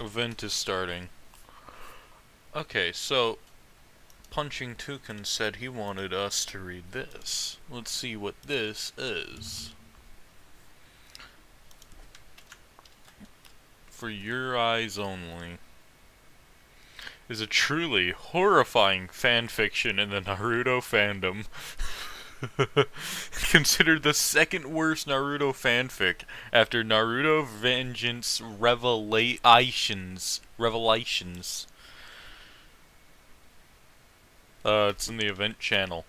Event is starting. Okay, so Punching Toucan said he wanted us to read this. Let's see what this is. For Your Eyes Only is a truly horrifying fanfiction in the Naruto fandom. Considered the second worst Naruto fanfic after Naruto Vengeance Revelations. It's in the event channel.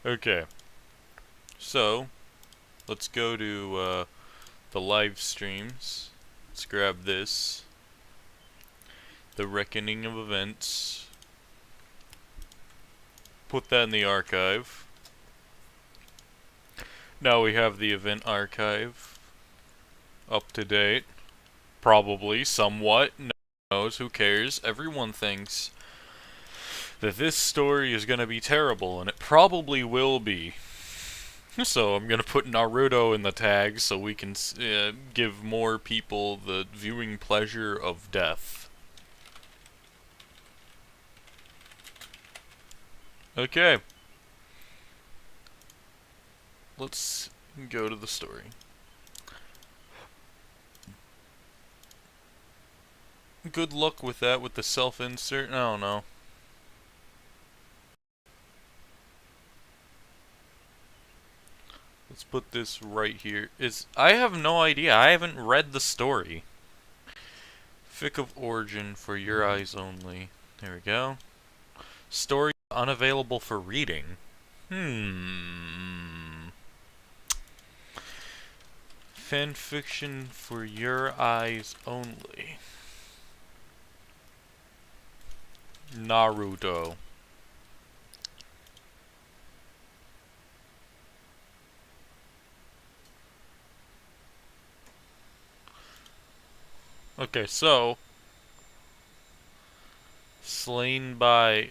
Okay. So, let's go to, the live streams. Let's grab this. The Reckoning of Events. Put that in the archive. Now we have the event archive. Up to date. Probably, somewhat. No one knows, who cares? Everyone thinks that this story is gonna be terrible, and it probably will be. So I'm gonna put Naruto in the tag so we can give more people the viewing pleasure of death. Okay. Let's go to the story. Good luck with that with the self-insert. I don't know. Let's put this right here. I have no idea. I haven't read the story. Fic of Origin for Your Eyes Only. There we go. Story unavailable for reading. Fanfiction for Your Eyes Only. Naruto. Okay, so slain by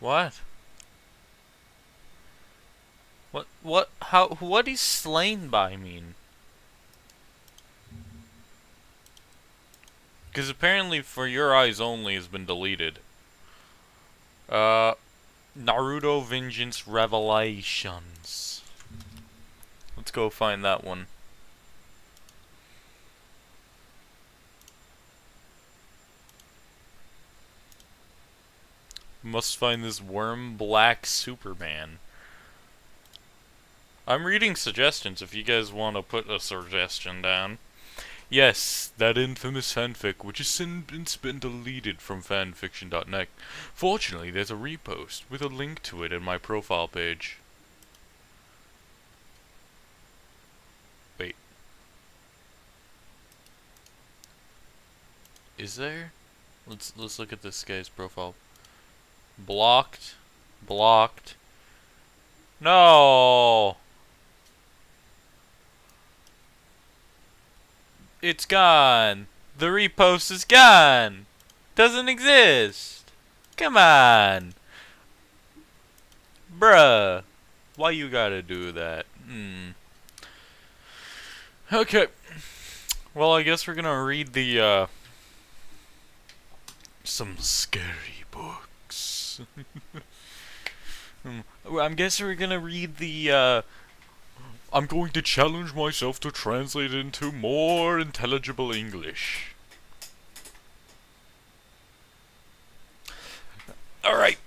what? What is slain by mean? Because apparently For Your Eyes Only has been deleted. Naruto Vengeance Revelations. Let's go find that one. Must find this worm black Superman. I'm reading suggestions if you guys want to put a suggestion down. Yes, that infamous fanfic, which has since been deleted from fanfiction.net. Fortunately, there's a repost with a link to it in my profile page. Wait. Is there? Let's look at this guy's profile. Blocked. Blocked. No! It's gone. The repost is gone. Doesn't exist. Come on. Bruh. Why you gotta do that? Okay. Well, I guess we're gonna read the, some scary books. I'm guessing we're gonna read the, I'm going to challenge myself to translate it into more intelligible English. Alright.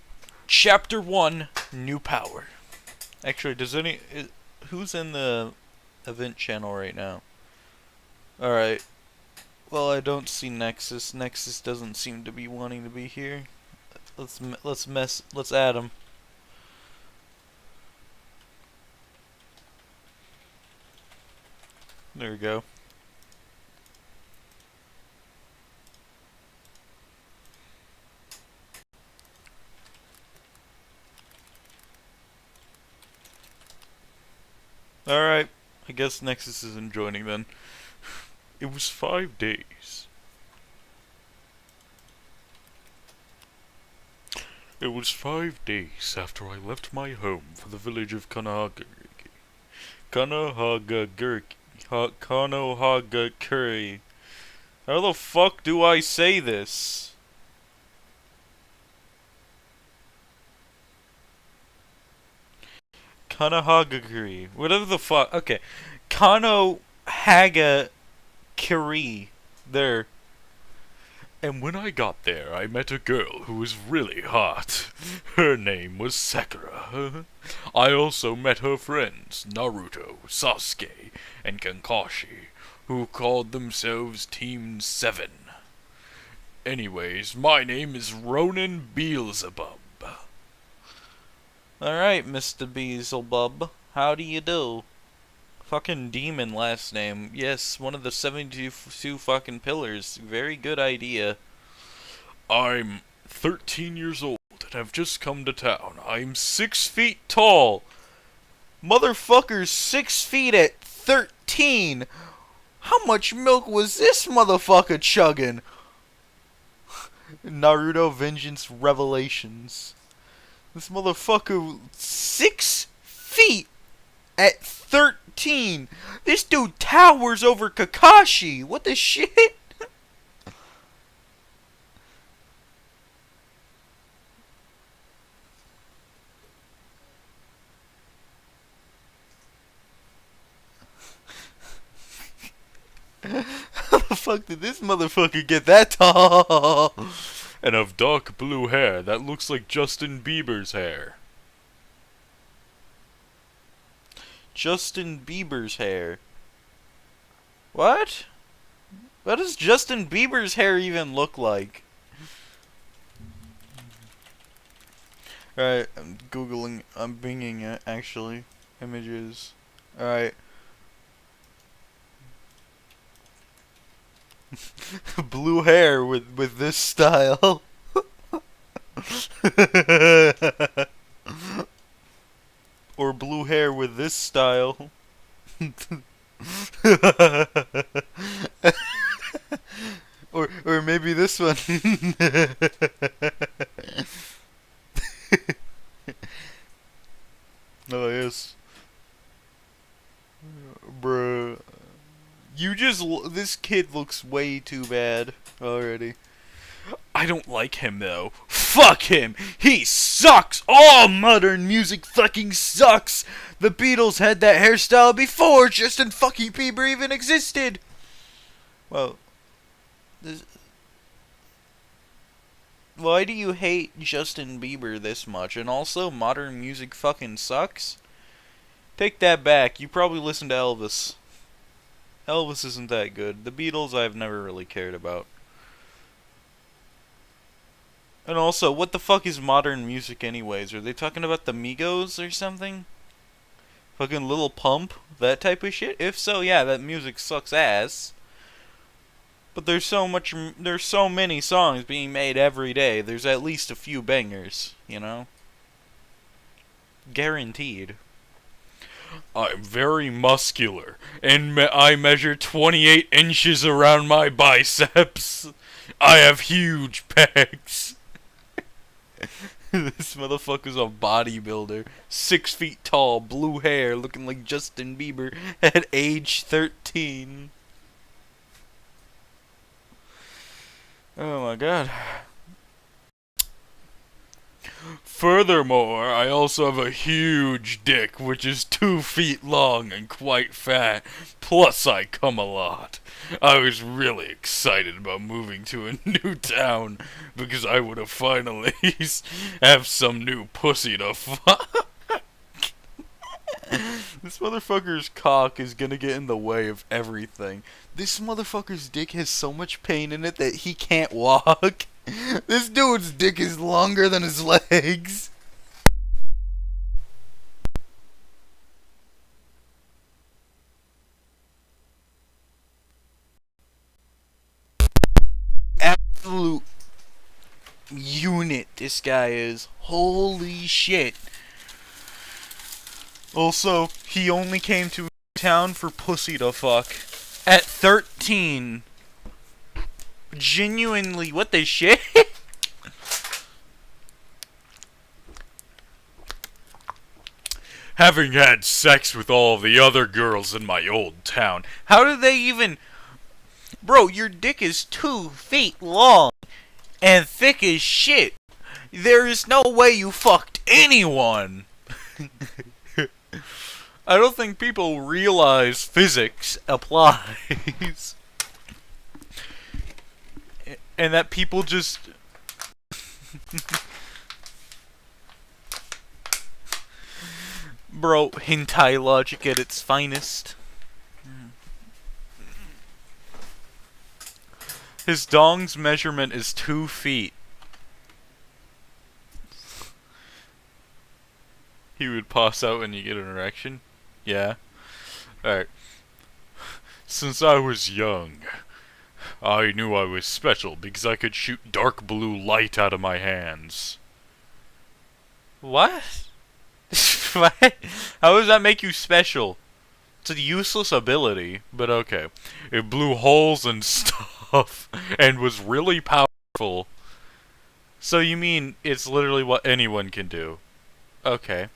Chapter 1, New Power. Actually, who's in the event channel right now? Alright. Well, I don't see Nexus. Nexus doesn't seem to be wanting to be here. Let's add him. There we go. Alright. I guess Nexus isn't joining then. It was 5 days. It was 5 days after I left my home for the village of Kanohagakuri. How the fuck do I say this? Kanahagakuri. Whatever the fuck. Okay. Kanohagakuri. There. And when I got there, I met a girl who was really hot. Her name was Sakura. I also met her friends, Naruto, Sasuke, and Kakashi, who called themselves Team 7. Anyways, my name is Ronan Beelzebub. Alright, Mr. Beelzebub. How do you do? Fucking demon last name. Yes, one of the 72 fucking pillars. Very good idea. I'm 13 years old and I've just come to town. I'm 6 feet tall. Motherfucker's 6 feet at 13. How much milk was this motherfucker chugging? Naruto Vengeance Revelations. This motherfucker 6 feet at 13. This dude towers over Kakashi. What the shit? How the fuck did this motherfucker get that tall? And of dark blue hair that looks like Justin Bieber's hair. Justin Bieber's hair. What? What does Justin Bieber's hair even look like? Alright, I'm googling, I'm binging it, actually. Images. Alright. Blue hair with this style. Or blue hair with this style. or maybe this one. Oh yes. Bruh. This kid looks way too bad already. I don't like him though. Fuck him! He sucks! All modern music fucking sucks! The Beatles had that hairstyle before Justin fucking Bieber even existed! Well, why do you hate Justin Bieber this much? And also, modern music fucking sucks? Take that back. You probably listen to Elvis. Elvis isn't that good. The Beatles I've never really cared about. And also, what the fuck is modern music anyways? Are they talking about the Migos or something? Fucking Lil Pump? That type of shit? If so, yeah, that music sucks ass. But there's so many songs being made every day. There's at least a few bangers, you know? Guaranteed. I'm very muscular, and I measure 28 inches around my biceps. I have huge pecs. This motherfucker's a bodybuilder. 6 feet tall, blue hair, looking like Justin Bieber at age 13. Oh my god. Furthermore, I also have a huge dick, which is 2 feet long and quite fat. Plus, I come a lot. I was really excited about moving to a new town because I would have finally have some new pussy to fuck. This motherfucker's cock is gonna get in the way of everything. This motherfucker's dick has so much pain in it that he can't walk. This dude's dick is longer than his legs. Absolute unit this guy is. Holy shit. Also, he only came to town for pussy to fuck. At 13. Genuinely, what the shit? having had sex with all the other girls in my old town. How do they even... Bro, your dick is 2 feet long and thick as shit. There is no way you fucked anyone. I don't think people realize physics applies. And that people just... Bro, hentai logic at its finest. His dong's measurement is 2 feet. He would pass out when you get an erection? Yeah. Alright. Since I was young, I knew I was special because I could shoot dark blue light out of my hands. What? What? How does that make you special? It's a useless ability, but okay. It blew holes and stuff, and was really powerful. So you mean it's literally what anyone can do? Okay.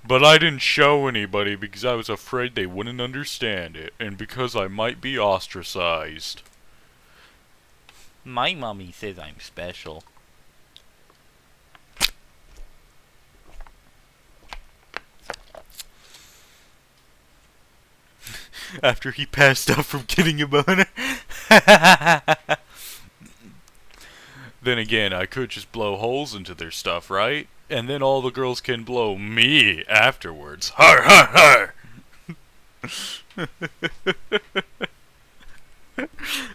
But I didn't show anybody because I was afraid they wouldn't understand it, and because I might be ostracized. My mommy says I'm special. After he passed out from getting a boner. Then again, I could just blow holes into their stuff, right? And then all the girls can blow me afterwards. Har har har!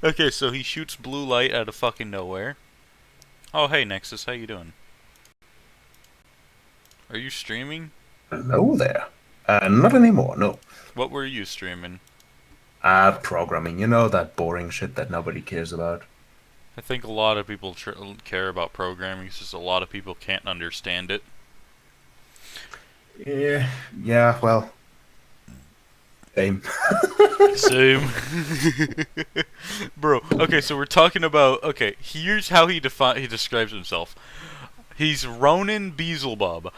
Okay, so he shoots blue light out of fucking nowhere. Oh, hey, Nexus, how you doing? Are you streaming? Hello there. Not anymore, no. What were you streaming? Programming. You know, that boring shit that nobody cares about. I think a lot of people care about programming, it's just a lot of people can't understand it. Yeah, well... Same. Same. Bro, okay, so we're talking about... Okay, here's how he describes himself. He's Ronan Beelzebub.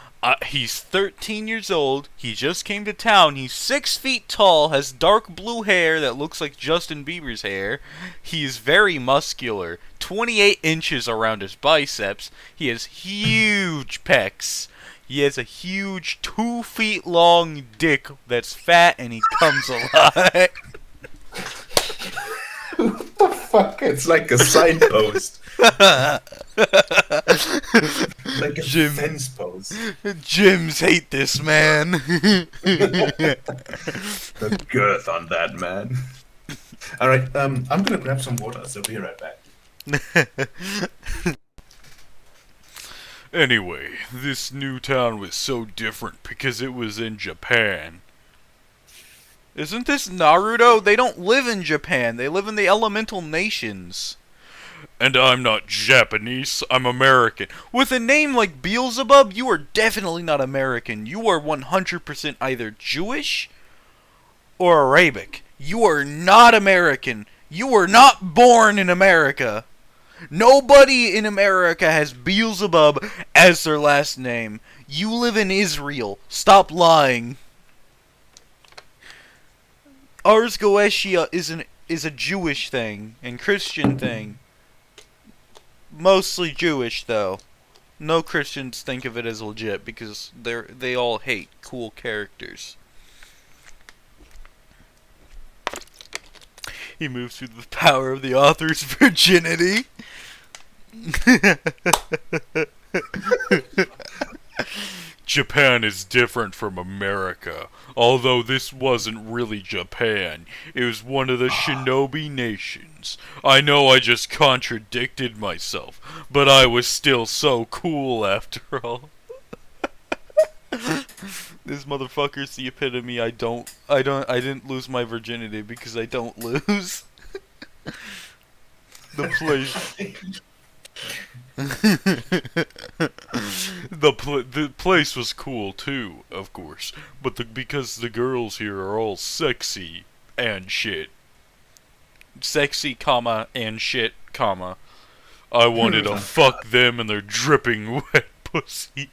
He's 13 years old. He just came to town. He's 6 feet tall, has dark blue hair that looks like Justin Bieber's hair. He is very muscular. 28 inches around his biceps. He has huge pecs. He has a huge 2 feet long dick that's fat and he comes a lot. What the fuck? It's like a signpost. Like a fence post. Gyms hate this man. The girth on that man. Alright, I'm gonna grab some water, so be right back. Anyway, this new town was so different because it was in Japan. Isn't this Naruto? They don't live in Japan. They live in the elemental nations. And I'm not Japanese, I'm American. With a name like Beelzebub, you are definitely not American. You are 100% either Jewish or Arabic. You are not American. You were not born in America. Nobody in America has Beelzebub as their last name. You live in Israel. Stop lying. Ars Goetia is a Jewish thing and Christian thing. Mostly Jewish though. No Christians think of it as legit because they all hate cool characters. He moves through the power of the author's virginity. Japan is different from America. Although this wasn't really Japan, it was one of the shinobi nations. I know I just contradicted myself, but I was still so cool after all. This motherfucker's the epitome. I didn't lose my virginity because I don't lose. The place. The place was cool too, of course, but because the girls here are all sexy and shit. Sexy, comma, and shit, comma. I wanted to fuck them and their dripping wet pussies.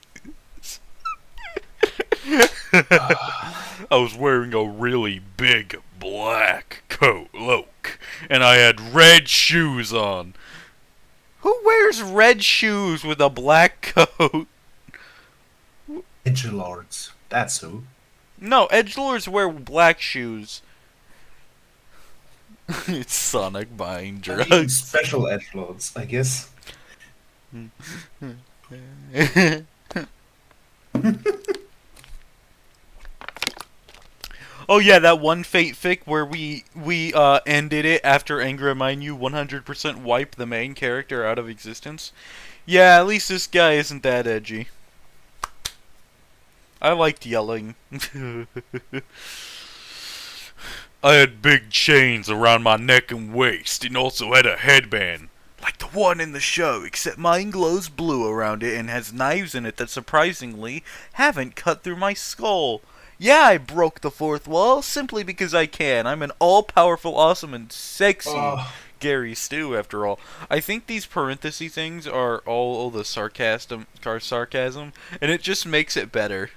Ah, I was wearing a really big black cloak, and I had red shoes on. Who wears red shoes with a black coat? edgelords. That's who. No, edgelords wear black shoes. It's Sonic buying I mean, drugs. special edgelords, I guess. Oh yeah, that one Fate fic where we ended it after Angra Mainyu 100% wiped the main character out of existence. Yeah, at least this guy isn't that edgy. I liked yelling. I had big chains around my neck and waist, and also had a headband, like the one in the show, except mine glows blue around it and has knives in it that surprisingly haven't cut through my skull. Yeah, I broke the fourth wall simply because I can. I'm an all-powerful, awesome, and sexy Oh. Gary Stew, after all. I think these parenthesis things are all the sarcasm, and it just makes it better.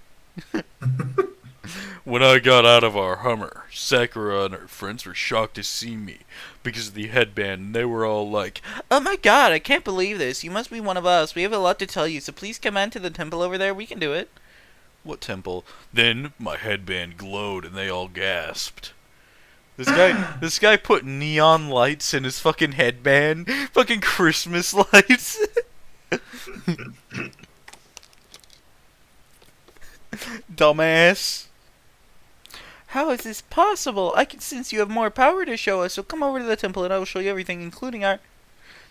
When I got out of our Hummer, Sakura and her friends were shocked to see me because of the headband, and they were all like, "Oh my god, I can't believe this. You must be one of us. We have a lot to tell you, so please come on to the temple over there. We can do it." What temple? Then my headband glowed and they all gasped. This guy put neon lights in his fucking headband. Fucking Christmas lights. Dumbass. How is this possible? I can sense you have more power to show us, so come over to the temple and I will show you everything, including our...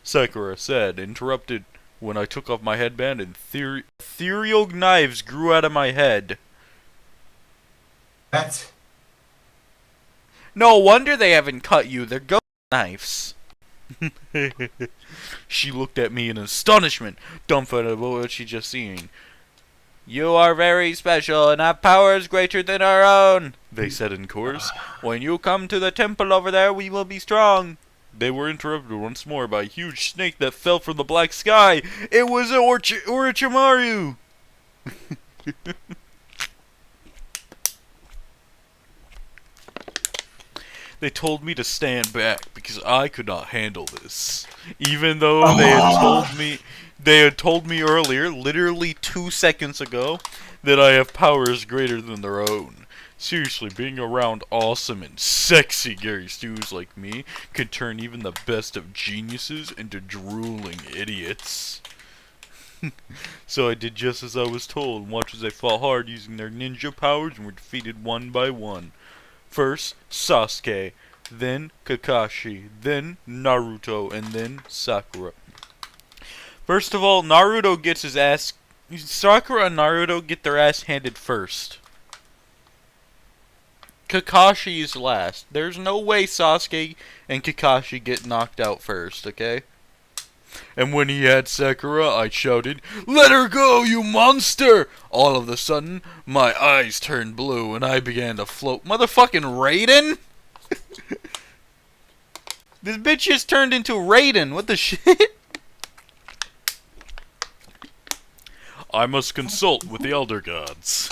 Sakura said, interrupted when I took off my headband and ethereal knives grew out of my head. That. No wonder they haven't cut you, they're ghost knives. She looked at me in astonishment, dumbfounded about what she just seen. You are very special and have powers greater than our own, they said in chorus. When you come to the temple over there, we will be strong. They were interrupted once more by a huge snake that fell from the black sky. It was Orochimaru! They told me to stand back because I could not handle this. Even though they had told me earlier, literally 2 seconds ago, that I have powers greater than their own. Seriously, being around awesome and sexy Gary Stews like me could turn even the best of geniuses into drooling idiots. So I did just as I was told and watched as they fought hard using their ninja powers and were defeated one by one. First, Sasuke, then Kakashi, then Naruto, and then Sakura. First of all, Naruto gets his ass... Sakura and Naruto get their ass handed first. Kakashi is last. There's no way Sasuke and Kakashi get knocked out first, okay? And when he had Sakura, I shouted, "Let her go, you monster!" All of a sudden, my eyes turned blue and I began to float. Motherfucking Raiden? This bitch just turned into Raiden. What the shit? I must consult with the Elder Gods.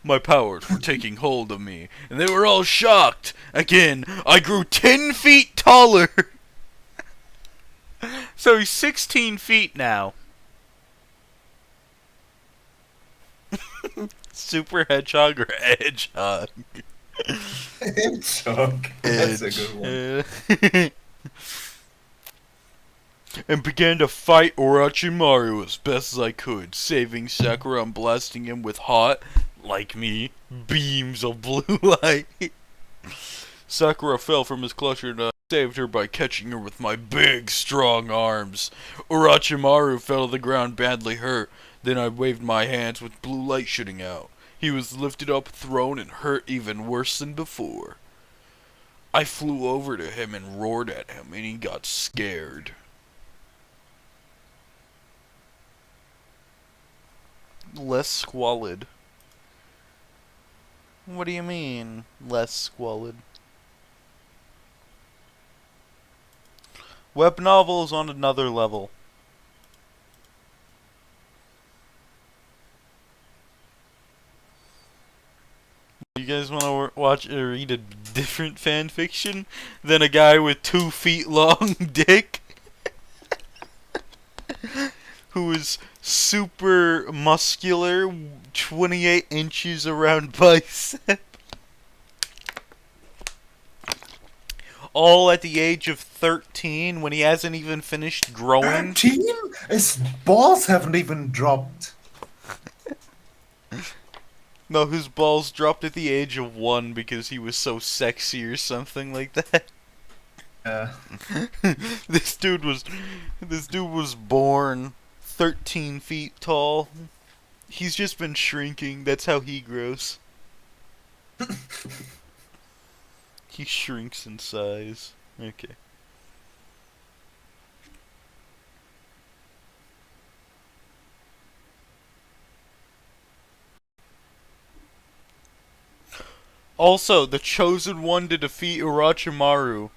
My powers were taking hold of me, and they were all shocked. Again, I grew 10 feet taller. So he's 16 feet now. Super Hedgehog or Hedgehog? Hedgehog. That's a good one. And began to fight Orochimaru as best as I could, saving Sakura and blasting him with hot, like me, beams of blue light. Sakura fell from his clutch and I saved her by catching her with my big, strong arms. Orochimaru fell to the ground badly hurt. Then I waved my hands with blue light shooting out. He was lifted up, thrown, and hurt even worse than before. I flew over to him and roared at him, and he got scared. Less squalid. What do you mean, less squalid? Web novels on another level. read a different fan fiction than a guy with 2 feet long dick who is super muscular, 28 inches around bicep, all at the age of 13 when he hasn't even finished growing. 13? His balls haven't even dropped. No, his balls dropped at the age of 1 because he was so sexy or something like that. This dude was born 13 feet tall. He's just been shrinking. That's how he grows. He shrinks in size. Okay. Also, the chosen one to defeat Orochimaru.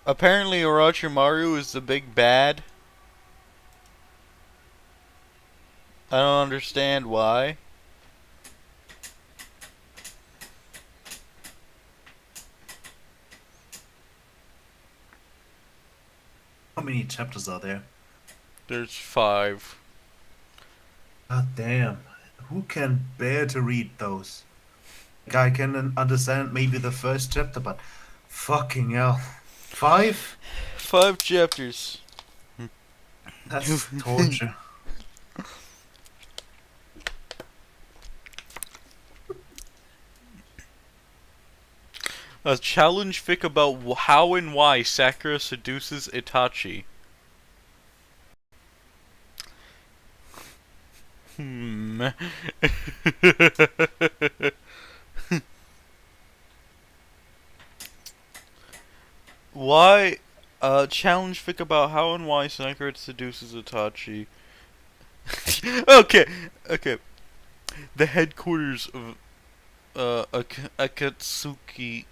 Apparently Orochimaru is the big bad. I don't understand why. How many chapters are there? There's 5. God damn. Who can bear to read those? Like, I can understand maybe the first chapter, but fucking hell. 5? 5 chapters. That's torture. A challenge fic about how and why Sakura seduces Itachi. Why? Challenge fic about how and why Sakura seduces Itachi. Okay. The headquarters of Akatsuki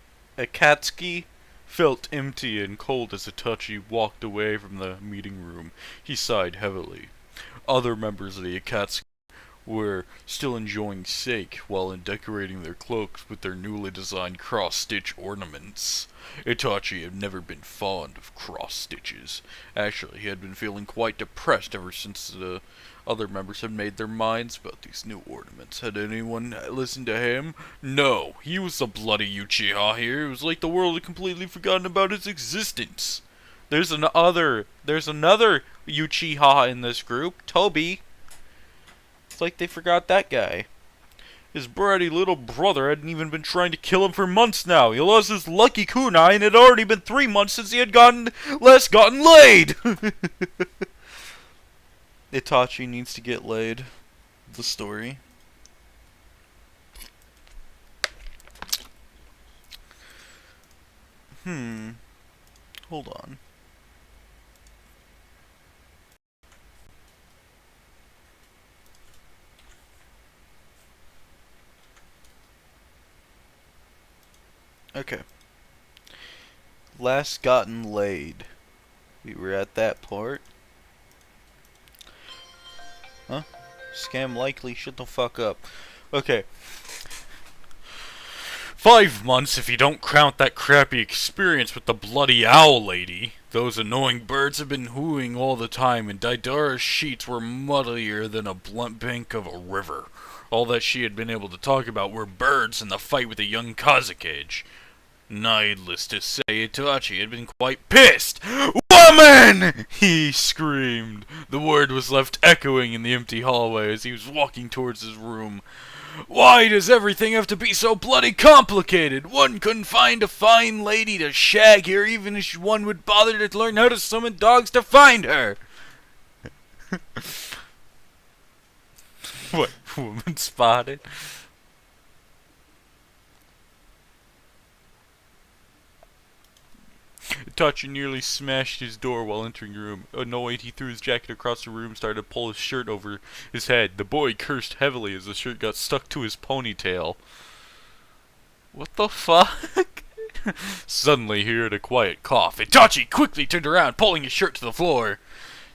felt empty and cold as Itachi walked away from the meeting room. He sighed heavily. Other members of the Akatsuki were still enjoying sake while decorating their cloaks with their newly designed cross-stitch ornaments. Itachi had never been fond of cross-stitches. Actually, he had been feeling quite depressed ever since the other members had made their minds about these new ornaments. Had anyone listened to him? No, he was the bloody Uchiha here. It was like the world had completely forgotten about his existence. There's another Uchiha in this group, Toby. It's like they forgot that guy. His bratty little brother hadn't even been trying to kill him for months now. He lost his lucky kunai, and it had already been 3 months since he had gotten laid. Itachi needs to get laid. The story. Hold on. Okay. Last gotten laid. We were at that part. Huh? Scam likely, shut the fuck up. Okay. 5 months if you don't count that crappy experience with the bloody owl lady. Those annoying birds have been hooting all the time, and Daidara's sheets were muddier than a blunt bank of a river. All that she had been able to talk about were birds and the fight with the young Kazakage. Needless to say, Itachi had been quite pissed. "Woman!" he screamed. The word was left echoing in the empty hallway as he was walking towards his room. "Why does everything have to be so bloody complicated? One couldn't find a fine lady to shag here even if one would bother to learn how to summon dogs to find her." What? Woman spotted? Itachi nearly smashed his door while entering the room. Annoyed, he threw his jacket across the room and started to pull his shirt over his head. The boy cursed heavily as the shirt got stuck to his ponytail. What the fuck? Suddenly he heard a quiet cough. Itachi quickly turned around, pulling his shirt to the floor.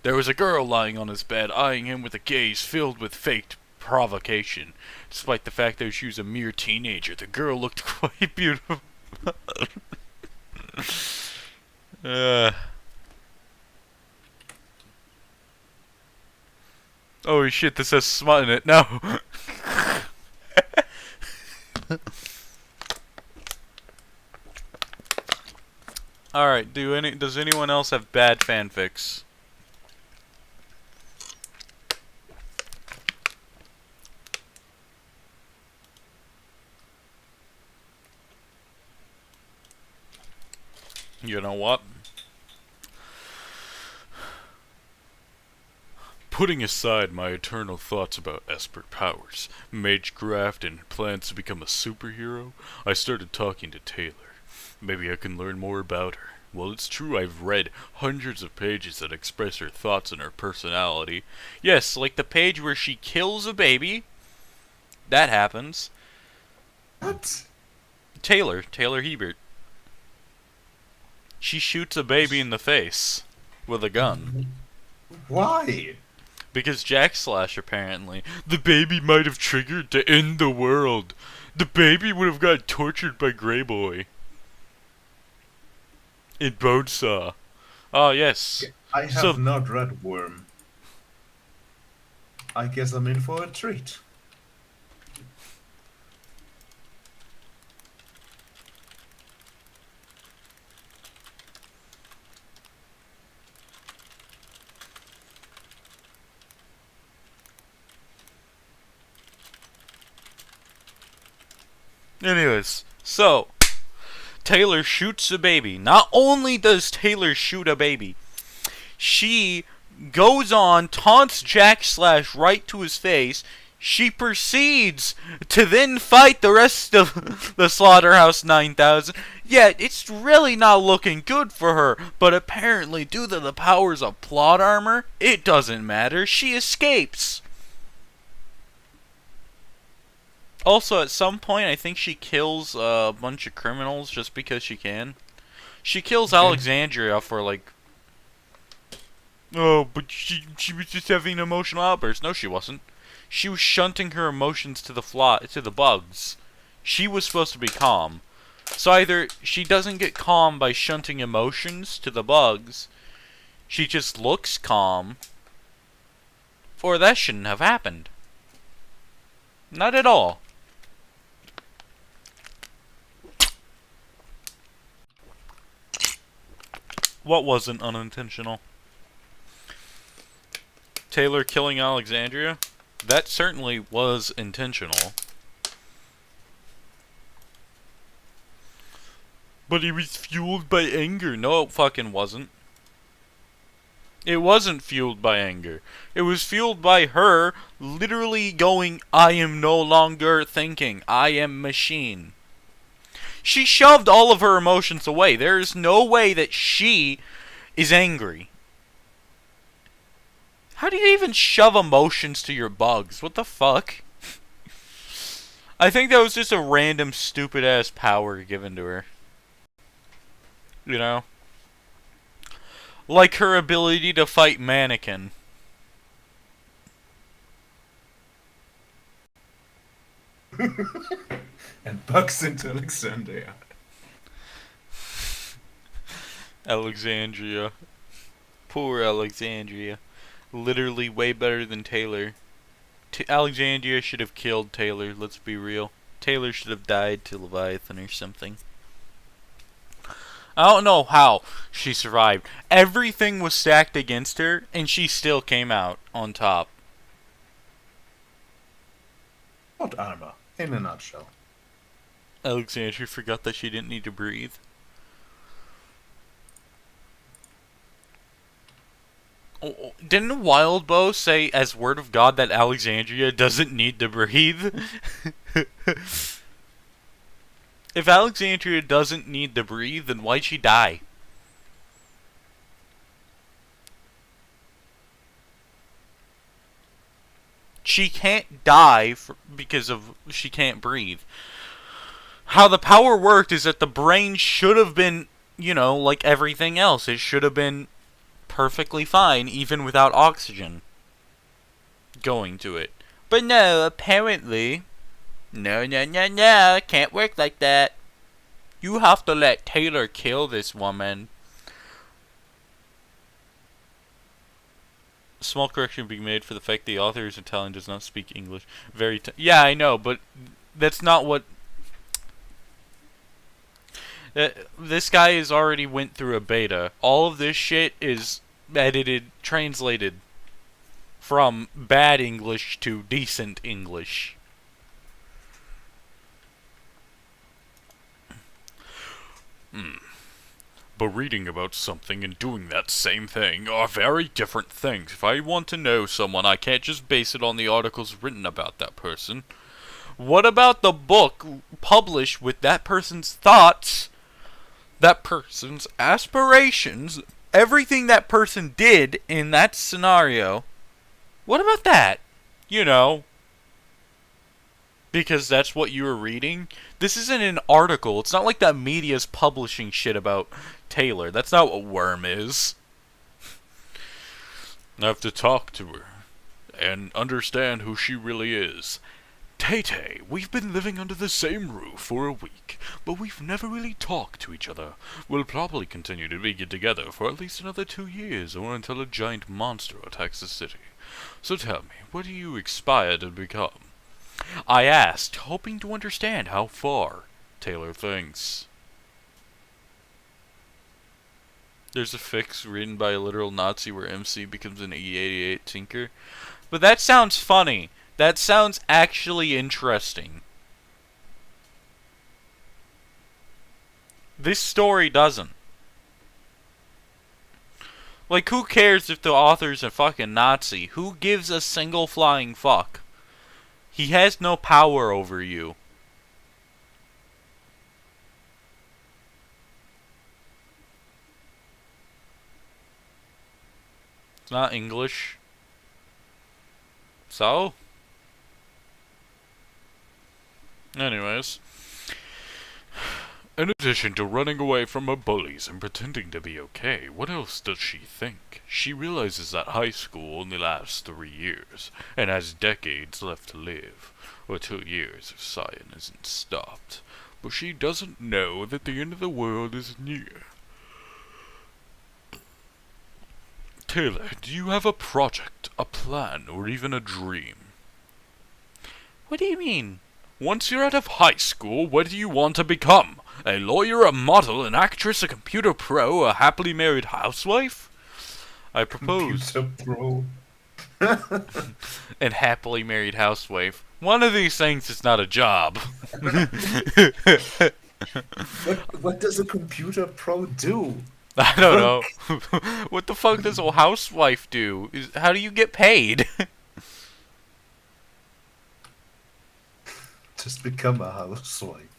There was a girl lying on his bed, eyeing him with a gaze filled with faked provocation. Despite the fact that she was a mere teenager, the girl looked quite beautiful. uh. Oh shit, this has smut in it. No. Alright, does anyone else have bad fanfics? You know what? Putting aside my eternal thoughts about Esper powers, magecraft, and plans to become a superhero, I started talking to Taylor. Maybe I can learn more about her. Well, it's true I've read hundreds of pages that express her thoughts and her personality. Yes, like the page where she kills a baby. That happens. What? Taylor Hebert. She shoots a baby in the face with a gun. Why? Because Jack Slash, apparently. The baby might have triggered to end the world. The baby would have got tortured by Grey Boy. In Bonesaw. Oh, yes. I have not read Worm. I guess I'm in for a treat. Anyways, so Taylor shoots a baby. Not only does Taylor shoot a baby, she goes on, taunts Jack Slash right to his face. She proceeds to then fight the rest of the Slaughterhouse 9000. Yet, it's really not looking good for her. But apparently, due to the powers of plot armor, it doesn't matter. She escapes. Also, at some point, I think she kills a bunch of criminals just because she can. She kills Alexandria for, like... Oh, but she was just having an emotional outburst. No, she wasn't. She was shunting her emotions to the bugs. She was supposed to be calm. So either she doesn't get calm by shunting emotions to the bugs, she just looks calm, or that shouldn't have happened. Not at all. What wasn't unintentional? Taylor killing Alexandria? That certainly was intentional. But he was fueled by anger. No, it fucking wasn't. It wasn't fueled by anger. It was fueled by her literally going, I am no longer thinking. I am machine. She shoved all of her emotions away. There is no way that she is angry. How do you even shove emotions to your bugs? What the fuck? I think that was just a random stupid ass power given to her. You know? Like her ability to fight Mannequin. And bucks into Alexandria. Alexandria. Poor Alexandria. Literally way better than Taylor. Alexandria should have killed Taylor, let's be real. Taylor should have died to Leviathan or something. I don't know how she survived. Everything was stacked against her, and she still came out on top. What armor, in a nutshell. Alexandria forgot that she didn't need to breathe. Oh, didn't Wildbow say as word of God that Alexandria doesn't need to breathe? If Alexandria doesn't need to breathe, then why'd she die? She can't die because of she can't breathe. How the power worked is that the brain should have been, you know, like everything else. It should have been perfectly fine, even without oxygen going to it. But no, apparently, no, it can't work like that. You have to let Taylor kill this woman. Small correction being made for the fact the author is Italian, does not speak English. Yeah, I know, but that's not what... this guy has already went through a beta. All of this shit is edited, translated from bad English to decent English. But reading about something and doing that same thing are very different things. If I want to know someone, I can't just base it on the articles written about that person. What about the book published with that person's thoughts, that person's aspirations, everything that person did in that scenario? What about that? You know, because that's what you were reading. This isn't an article. It's not like that media's publishing shit about Taylor. That's not what Worm is. I have to talk to her and understand who she really is. Tay-Tay, we've been living under the same roof for a week, but we've never really talked to each other. We'll probably continue to be together for at least another 2 years, or until a giant monster attacks the city. So tell me, what do you aspire to become? I asked, hoping to understand how far Taylor thinks. There's a fix written by a literal Nazi where MC becomes an E88 tinker. But that sounds funny. That sounds actually interesting. This story doesn't. Like, who cares if the author's a fucking Nazi? Who gives a single flying fuck? He has no power over you. It's not English. So? Anyways. In addition to running away from her bullies and pretending to be okay, what else does she think? She realizes that high school only lasts 3 years, and has decades left to live, or 2 years if Cyan isn't stopped. But she doesn't know that the end of the world is near. Taylor, do you have a project, a plan, or even a dream? What do you mean? Once you're out of high school, what do you want to become? A lawyer, a model, an actress, a computer pro, a happily married housewife? I propose. Computer pro. And happily married housewife. One of these things is not a job. What does a computer pro do? I don't know. What the fuck does a housewife do? How do you get paid? Just become a housewife.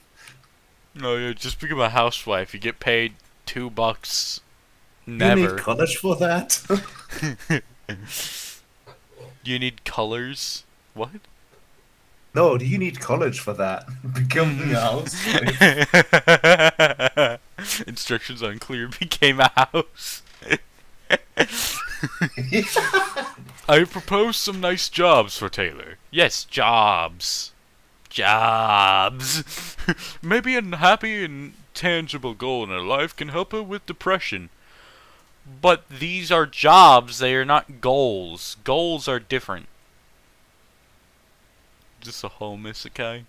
No, you just become a housewife. You get paid $2. Never. You need college for that? You need colors? What? No, do you need college for that? Becoming a housewife. Instructions unclear. Became a house. I propose some nice jobs for Taylor. Yes, jobs. Jobs. Maybe a happy and tangible goal in her life can help her with depression. But these are jobs, they are not goals. Goals are different. Just a whole isekai.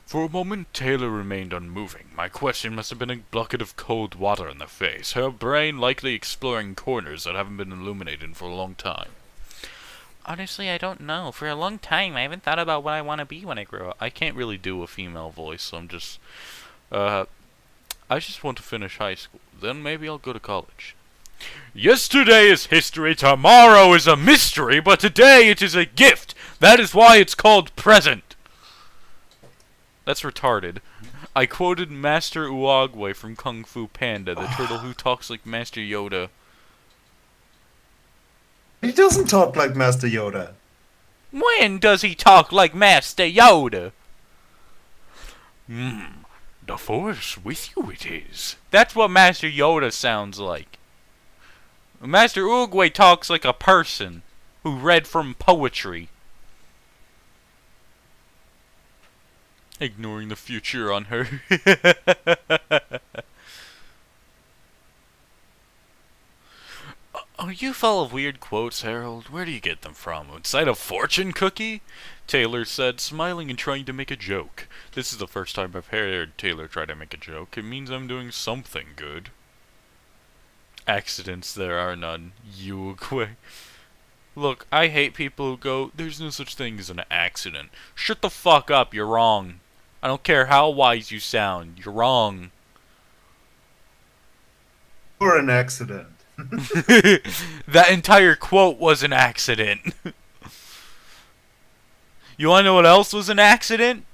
For a moment, Taylor remained unmoving. My question must have been a bucket of cold water in the face, her brain likely exploring corners that haven't been illuminated for a long time. Honestly, I don't know. For a long time, I haven't thought about what I want to be when I grow up. I can't really do a female voice, so I'm just... I just want to finish high school. Then maybe I'll go to college. Yesterday is history, tomorrow is a mystery, but today it is a gift. That is why it's called present. That's retarded. I quoted Master Uogwe from Kung Fu Panda, the turtle who talks like Master Yoda. He doesn't talk like Master Yoda. When does he talk like Master Yoda? The Force with you it is. That's what Master Yoda sounds like. Master Uogwe talks like a person who read from poetry. Ignoring the future on her. Are you full of weird quotes, Harold? Where do you get them from? Inside a fortune cookie? Taylor said, smiling and trying to make a joke. This is the first time I've heard Taylor try to make a joke. It means I'm doing something good. Accidents there are none. Uruguay. Look, I hate people who go, there's no such thing as an accident. Shut the fuck up, you're wrong. I don't care how wise you sound, you're wrong. Or an accident. That entire quote was an accident. You wanna know what else was an accident?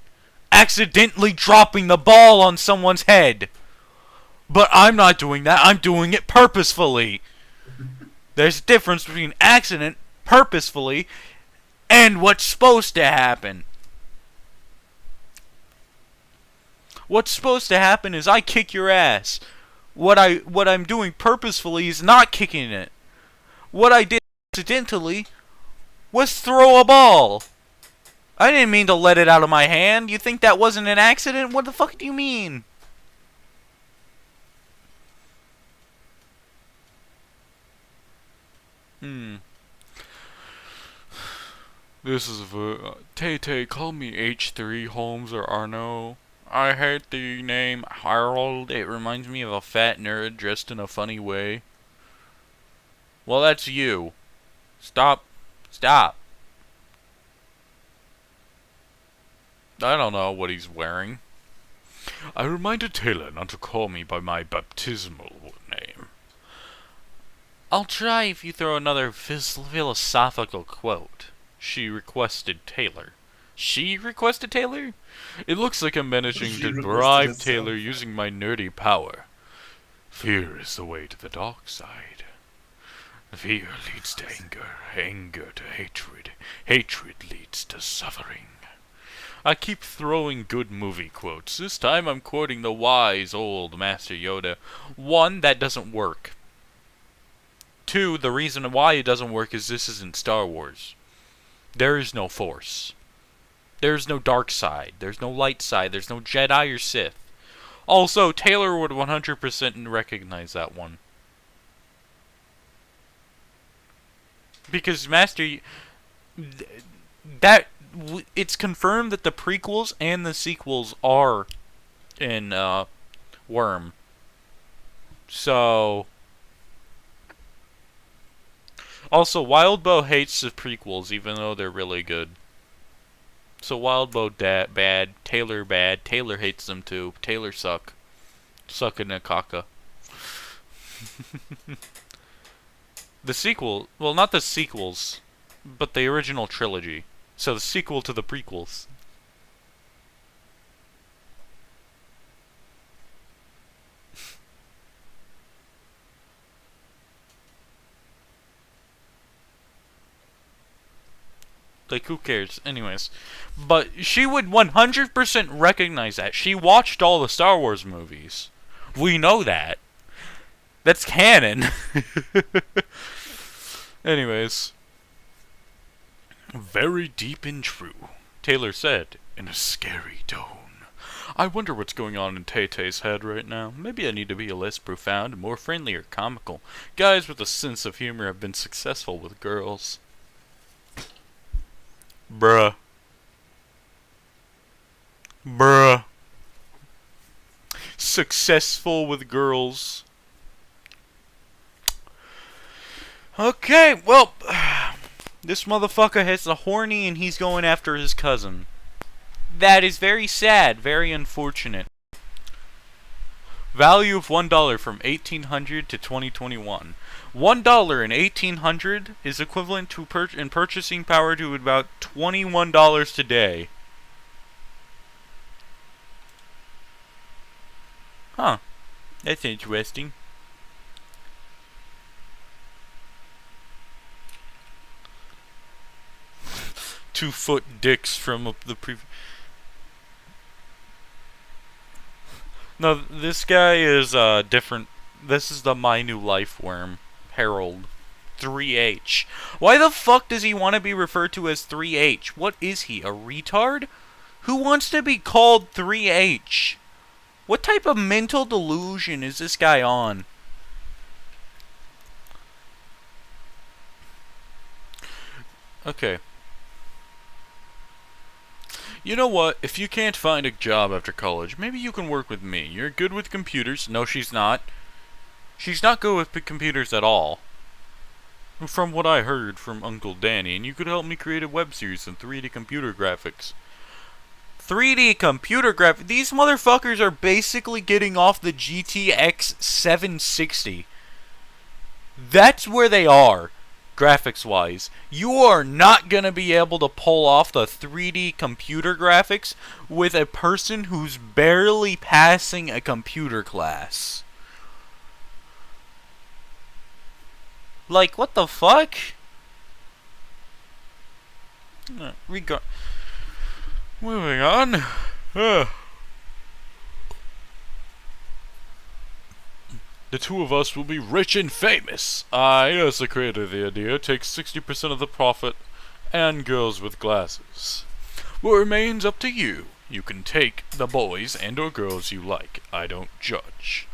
Accidentally dropping the ball on someone's head. But I'm not doing that, I'm doing it purposefully. There's a difference between accident, purposefully, and what's supposed to happen. What's supposed to happen is I kick your ass. What I'm doing purposefully is not kicking it. What I did accidentally was throw a ball. I didn't mean to let it out of my hand. You think that wasn't an accident? What the fuck do you mean? This is Tay-Tay, call me H3 Holmes or Arno. I hate the name Harold. It reminds me of a fat nerd dressed in a funny way. Well, that's you. Stop. Stop. I don't know what he's wearing. I reminded Taylor not to call me by my baptismal name. I'll try if you throw another philosophical quote. She requested Taylor. She requested Taylor? It looks like I'm managing to bribe Taylor using my nerdy power. Fear is the way to the dark side. Fear leads to anger, anger to hatred, hatred leads to suffering. I keep throwing good movie quotes. This time I'm quoting the wise old Master Yoda. 1, that doesn't work. 2, the reason why it doesn't work is this isn't Star Wars. There is no Force. There's no dark side. There's no light side. There's no Jedi or Sith. Also, Taylor would 100% recognize that one. Because it's confirmed that the prequels and the sequels are in Worm. So, also Wildbow hates the prequels even though they're really good. So Wildbow bad, Taylor bad, Taylor hates them too. Taylor suck. Suck in a caca. The sequel, well, not the sequels, but the original trilogy. So the sequel to the prequels. Like, who cares? Anyways. But she would 100% recognize that. She watched all the Star Wars movies. We know that. That's canon. Anyways. Very deep and true, Taylor said, in a scary tone. I wonder what's going on in Tay-Tay's head right now. Maybe I need to be less profound and more friendly or comical. Guys with a sense of humor have been successful with girls. Bruh. Bruh. Successful with girls. Okay, well, this motherfucker has a horny and he's going after his cousin. That is very sad, very unfortunate. Value of $1 from 1800 to 2021. $1 in 1800 is equivalent to in purchasing power to about $21 today. Huh. That's interesting. Two-foot dicks from the previous. No, this guy is different. This is the My New Life worm, Harold. 3H. Why the fuck does he want to be referred to as 3H? What is he, a retard? Who wants to be called 3H? What type of mental delusion is this guy on? Okay. You know what? If you can't find a job after college, maybe you can work with me. You're good with computers. No, she's not. She's not good with computers at all. From what I heard from Uncle Danny, and you could help me create a web series in 3D computer graphics. 3D computer graphics? These motherfuckers are basically getting off the GTX 760. That's where they are, graphics-wise. You are not going to be able to pull off the 3D computer graphics with a person who's barely passing a computer class. Like, what the fuck? Moving on. The two of us will be rich and famous. I, as the creator of the idea, take 60% of the profit and girls with glasses. What remains up to you. You can take the boys and or girls you like. I don't judge.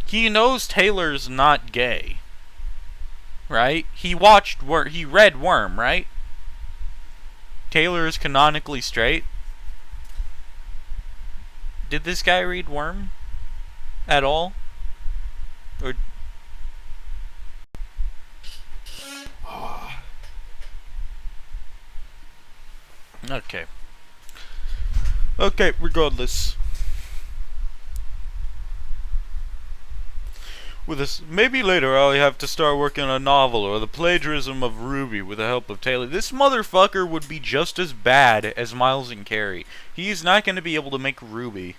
He knows Taylor's not gay. Right? He read Worm, right? Taylor is canonically straight. Did this guy read Worm? At all? Or... Okay. Okay, regardless. With this, maybe later I'll have to start working on a novel or the plagiarism of Ruby with the help of Taylor. This motherfucker would be just as bad as Miles and Carrie. He's not going to be able to make Ruby.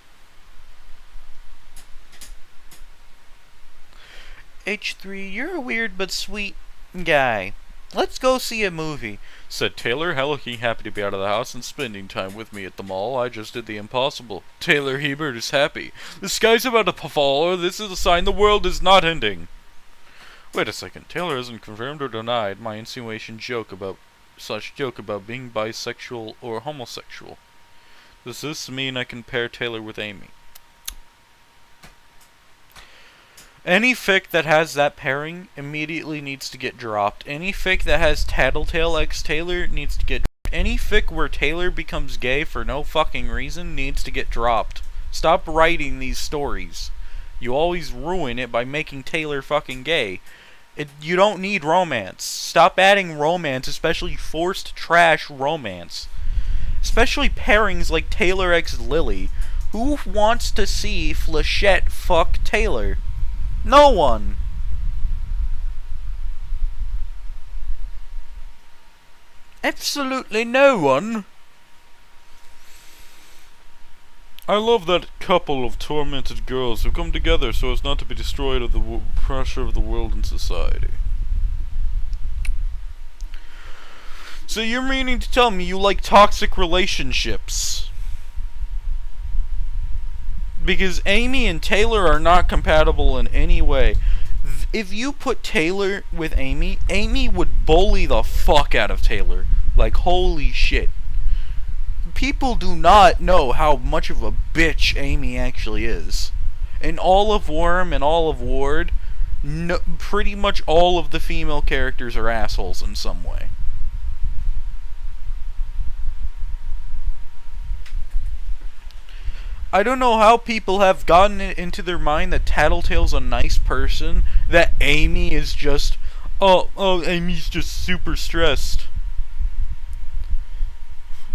H3, you're a weird but sweet guy. Let's go see a movie, said Taylor, looking happy to be out of the house and spending time with me at the mall. I just did the impossible. Taylor Hebert is happy. The sky's about to fall, or this is a sign the world is not ending. Wait a second. Taylor hasn't confirmed or denied my insinuation joke about being bisexual or homosexual. Does this mean I can pair Taylor with Amy? Any fic that has that pairing immediately needs to get dropped. Any fic that has Tattletale x Taylor needs to get dropped. Any fic where Taylor becomes gay for no fucking reason needs to get dropped. Stop writing these stories. You always ruin it by making Taylor fucking gay. You don't need romance. Stop adding romance, especially forced trash romance. Especially pairings like Taylor x Lily. Who wants to see Flechette fuck Taylor? No one. Absolutely no one. I love that couple of tormented girls who come together so as not to be destroyed of the pressure of the world and society. So you're meaning to tell me you like toxic relationships? Because Amy and Taylor are not compatible in any way. If you put Taylor with Amy, Amy would bully the fuck out of Taylor. Like, holy shit. People do not know how much of a bitch Amy actually is. In all of Worm and all of Ward, pretty much all of the female characters are assholes in some way. I don't know how people have gotten it into their mind that Tattletale's a nice person, that Amy is just, Amy's just super stressed.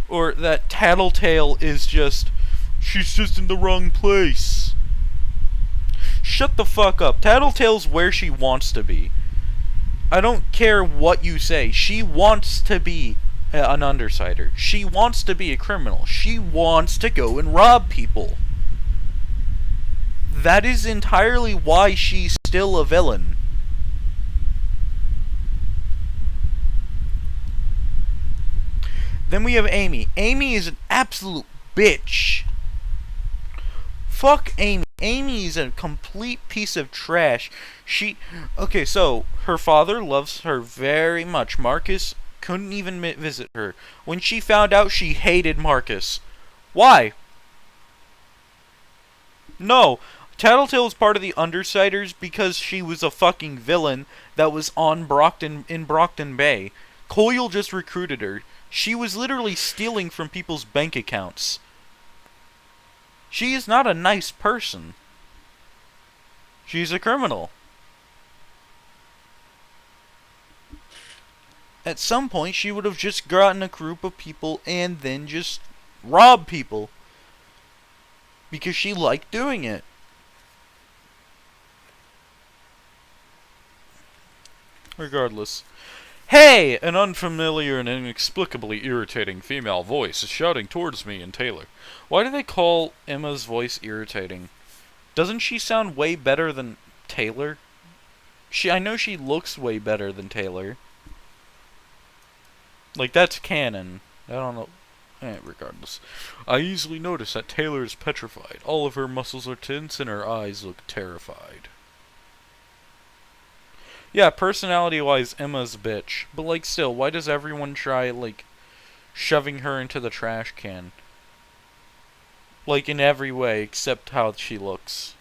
Or that Tattletale is just, she's just in the wrong place. Shut the fuck up. Tattletale's where she wants to be. I don't care what you say. She wants to be an undersider. She wants to be a criminal. She wants to go and rob people. That is entirely why she's still a villain. Then we have Amy. Amy is an absolute bitch. Fuck Amy. Amy is a complete piece of trash. Okay, so her father loves her very much. Marcus couldn't even visit her. When she found out, she hated Marcus. Why? No. Tattletale was part of the Undersiders because she was a fucking villain that was on in Brockton Bay. Coyle just recruited her. She was literally stealing from people's bank accounts. She is not a nice person. She's a criminal. At some point, she would have just gotten a group of people and then just robbed people. Because she liked doing it. Regardless. Hey! An unfamiliar and inexplicably irritating female voice is shouting towards me and Taylor. Why do they call Emma's voice irritating? Doesn't she sound way better than Taylor? I know she looks way better than Taylor. Like, that's canon. I don't know. Regardless. I easily notice that Taylor is petrified. All of her muscles are tense and her eyes look terrified. Yeah, personality-wise, Emma's a bitch. But, like, still, why does everyone try, like, shoving her into the trash can? Like, in every way, except how she looks.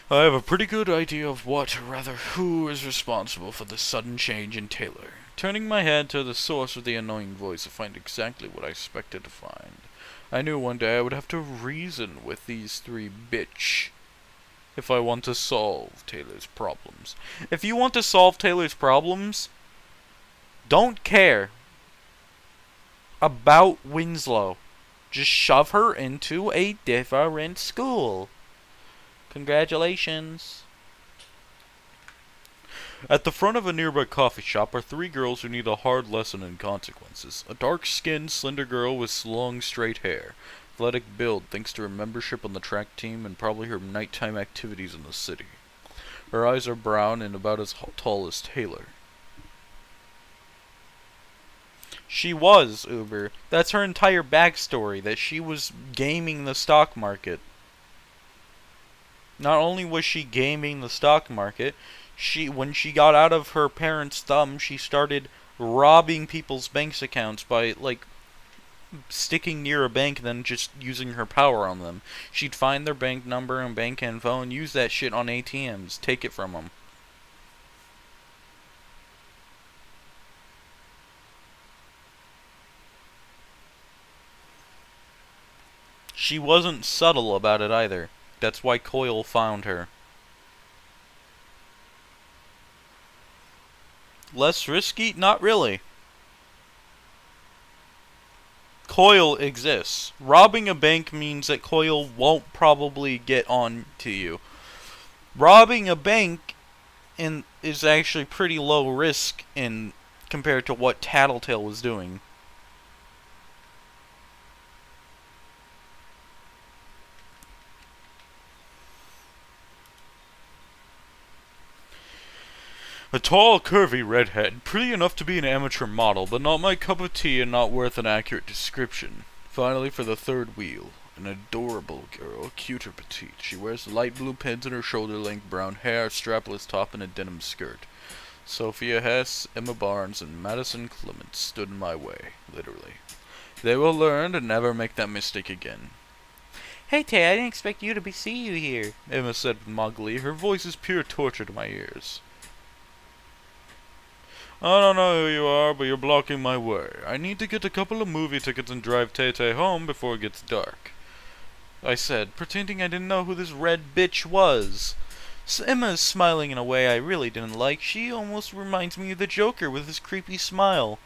I have a pretty good idea of what, or rather who, is responsible for the sudden change in Taylor. Turning my head to the source of the annoying voice, I find exactly what I expected to find. I knew one day I would have to reason with these three bitch if I want to solve Taylor's problems. If you want to solve Taylor's problems, don't care about Winslow. Just shove her into a different school. Congratulations. At the front of a nearby coffee shop are three girls who need a hard lesson in consequences. A dark-skinned, slender girl with long, straight hair. Athletic build thanks to her membership on the track team and probably her nighttime activities in the city. Her eyes are brown and about as tall as Taylor. She was Uber. That's her entire backstory, that she was gaming the stock market. Not only was she gaming the stock market, when she got out of her parents' thumb, she started robbing people's bank accounts by, like, sticking near a bank and then just using her power on them. She'd find their bank number and bank info and use that shit on ATMs, take it from them. She wasn't subtle about it either. That's why Coyle found her. Less risky? Not really. Coyle exists. Robbing a bank means that Coyle won't probably get on to you. Robbing a bank is actually pretty low risk compared to what Tattletale was doing. A tall, curvy redhead, pretty enough to be an amateur model, but not my cup of tea and not worth an accurate description. Finally, for the third wheel, an adorable girl, cute or petite. She wears light blue pins in her shoulder-length brown hair, strapless top, and a denim skirt. Sophia Hess, Emma Barnes, and Madison Clements stood in my way, literally. They will learn to never make that mistake again. Hey Tay, I didn't expect you to see you here, Emma said with mock glee. Her voice is pure torture to my ears. I don't know who you are, but you're blocking my way. I need to get a couple of movie tickets and drive Tay-Tay home before it gets dark. I said, pretending I didn't know who this red bitch was. Emma is smiling in a way I really didn't like. She almost reminds me of the Joker with his creepy smile.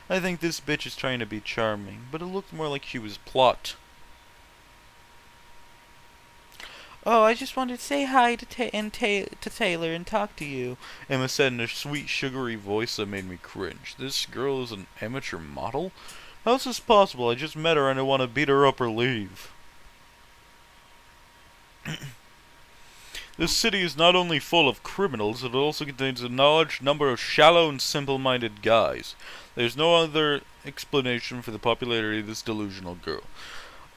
I think this bitch is trying to be charming, but it looked more like she was plot. Oh, I just wanted to say hi to Taylor and talk to you, Emma said in a sweet, sugary voice that made me cringe. This girl is an amateur model? How's this possible? I just met her and I want to beat her up or leave. This city is not only full of criminals, it also contains a large number of shallow and simple-minded guys. There's no other explanation for the popularity of this delusional girl.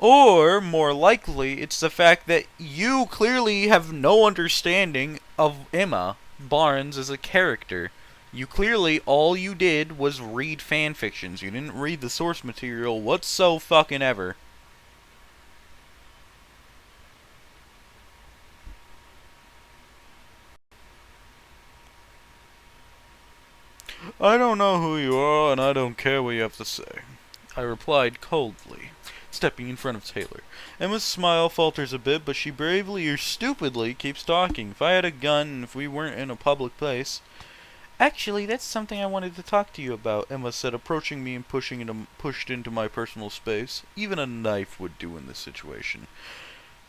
Or, more likely, it's the fact that you clearly have no understanding of Emma Barnes as a character. You clearly, all you did was read fan fictions. You didn't read the source material whatso fucking ever. I don't know who you are, and I don't care what you have to say, I replied coldly, stepping in front of Taylor. Emma's smile falters a bit, but she bravely or stupidly keeps talking. If I had a gun and if we weren't in a public place... Actually, that's something I wanted to talk to you about, Emma said, approaching me and pushed into my personal space. Even a knife would do in this situation.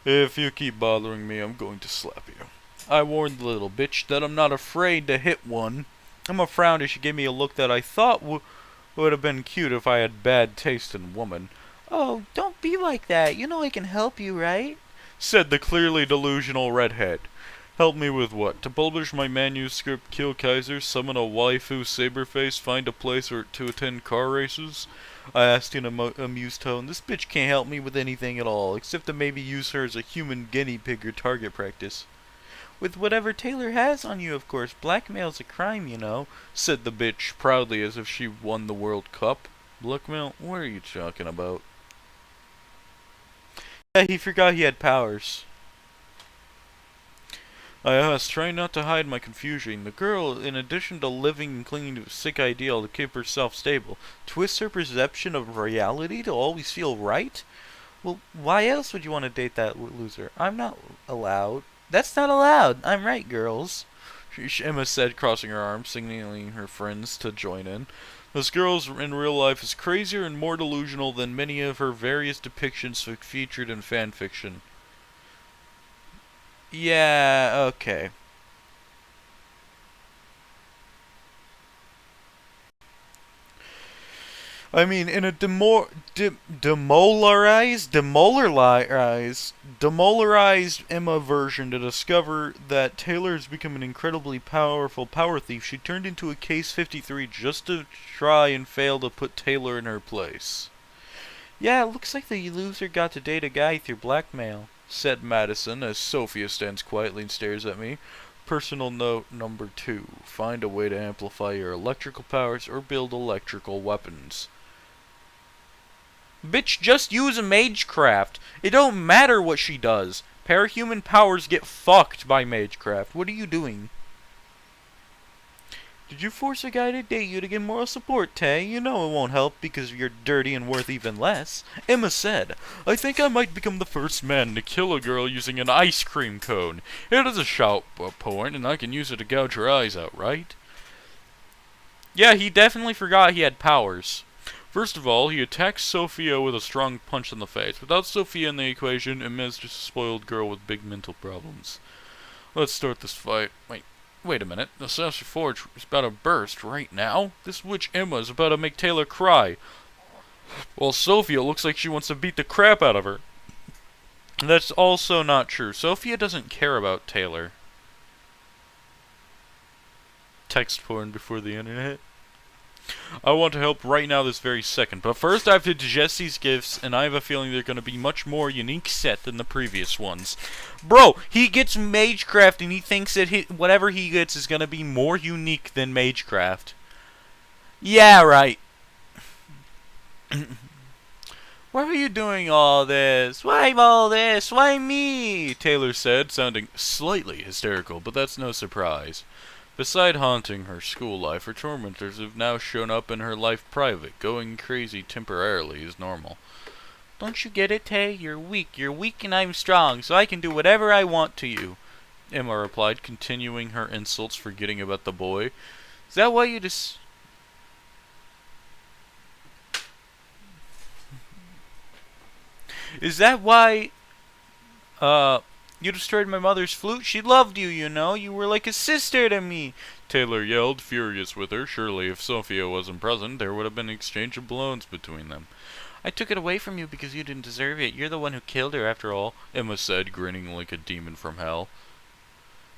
If you keep bothering me, I'm going to slap you. I warned the little bitch that I'm not afraid to hit one. Emma frowned as she gave me a look that I thought would have been cute if I had bad taste in woman. Oh, don't be like that. You know I can help you, right? Said the clearly delusional redhead. Help me with what? To publish my manuscript, kill Kaiser, summon a waifu saberface, find a place to attend car races? I asked in an amused tone. This bitch can't help me with anything at all, except to maybe use her as a human guinea pig or target practice. With whatever Taylor has on you, of course. Blackmail's a crime, you know, said the bitch proudly as if she won the World Cup. Blackmail? What are you talking about? Yeah, he forgot he had powers. I asked, trying not to hide my confusion. The girl, in addition to living and clinging to a sick ideal to keep herself stable, twists her perception of reality to always feel right? Well, why else would you want to date that loser? I'm not allowed. That's not allowed. I'm right, girls. Emma said, crossing her arms, signaling her friends to join in. This girl in real life is crazier and more delusional than many of her various depictions featured in fan fiction. Yeah, okay. I mean, in a demolarized Emma version to discover that Taylor has become an incredibly powerful power thief, she turned into a Case 53 just to try and fail to put Taylor in her place. Yeah, it looks like the loser got to date a guy through blackmail, said Madison as Sophia stands quietly and stares at me. Personal note number 2. Find a way to amplify your electrical powers or build electrical weapons. Bitch, just use a magecraft. It don't matter what she does. Parahuman powers get fucked by magecraft. What are you doing? Did you force a guy to date you to get moral support, Tay? You know it won't help because you're dirty and worth even less. Emma said, I think I might become the first man to kill a girl using an ice cream cone. It is a shout point, and I can use it to gouge her eyes out, right? Yeah, he definitely forgot he had powers. First of all, he attacks Sophia with a strong punch in the face. Without Sophia in the equation, Emma's just a spoiled girl with big mental problems. Let's start this fight. Wait a minute. The Sasha Forge is about to burst right now? This witch Emma is about to make Taylor cry. While Sophia looks like she wants to beat the crap out of her. That's also not true. Sophia doesn't care about Taylor. Text porn before the internet. I want to help right now this very second, but first I have to digest these gifts, and I have a feeling they're going to be much more unique set than the previous ones. Bro, he gets Magecraft and he thinks that whatever he gets is going to be more unique than Magecraft. Yeah, right. Why are you doing all this? Why all this? Why me? Taylor said, sounding slightly hysterical, but that's no surprise. Beside haunting her school life, her tormentors have now shown up in her life private. Going crazy temporarily is normal. Don't you get it, Tay? You're weak and I'm strong, so I can do whatever I want to you. Emma replied, continuing her insults, forgetting about the boy. Is that why you just... Is that why... You destroyed my mother's flute? She loved you, you know. You were like a sister to me. Taylor yelled, furious with her. Surely, if Sophia wasn't present, there would have been an exchange of blows between them. I took it away from you because you didn't deserve it. You're the one who killed her, after all, Emma said, grinning like a demon from hell.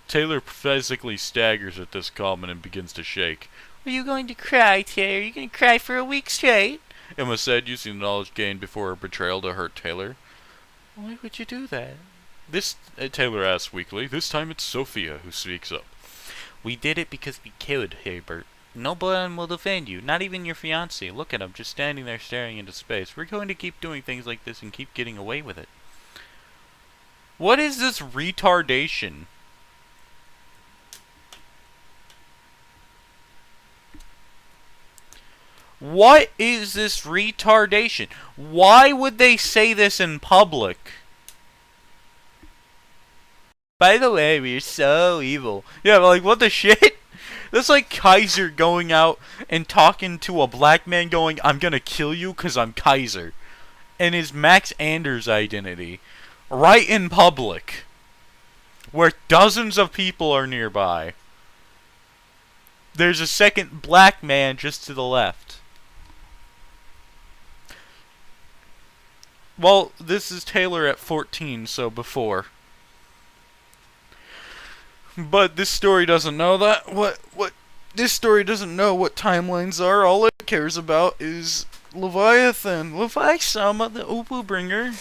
Taylor physically staggers at this comment and begins to shake. Are you going to cry, Taylor? Are you going to cry for a week straight? Emma said, using the knowledge gained before her betrayal to hurt Taylor. Why would you do that? This, Taylor asks weakly. This time it's Sophia who speaks up. We did it because we could, Herbert. No one will defend you, not even your fiancé. Look at him, just standing there staring into space. We're going to keep doing things like this and keep getting away with it. What is this retardation? What is this retardation? Why would they say this in public? By the way, we're so evil. Yeah, but like, what the shit? That's like Kaiser going out and talking to a black man going, I'm gonna kill you because I'm Kaiser. And his Max Anders identity. Right in public. Where dozens of people are nearby. There's a second black man just to the left. Well, this is Taylor at 14, so before. But this story doesn't know that. This story doesn't know what timelines are. All it cares about is Leviathan. Levi-sama, the Upu bringer.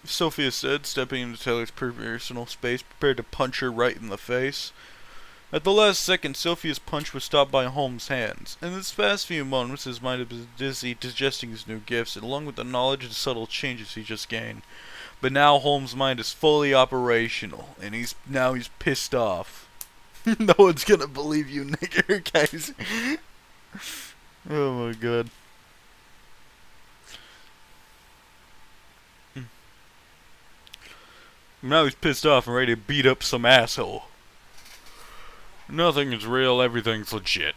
Sophia said, stepping into Taylor's personal space, prepared to punch her right in the face. At the last second, Sophia's punch was stopped by Holmes' hands. In this past few moments, his mind had been busy digesting his new gifts, along with the knowledge of the subtle changes he just gained. But now Holmes' mind is fully operational, and he's pissed off. No one's gonna believe you, nigger, guys. Oh my god. Now he's pissed off and ready to beat up some asshole. Nothing is real, everything's legit,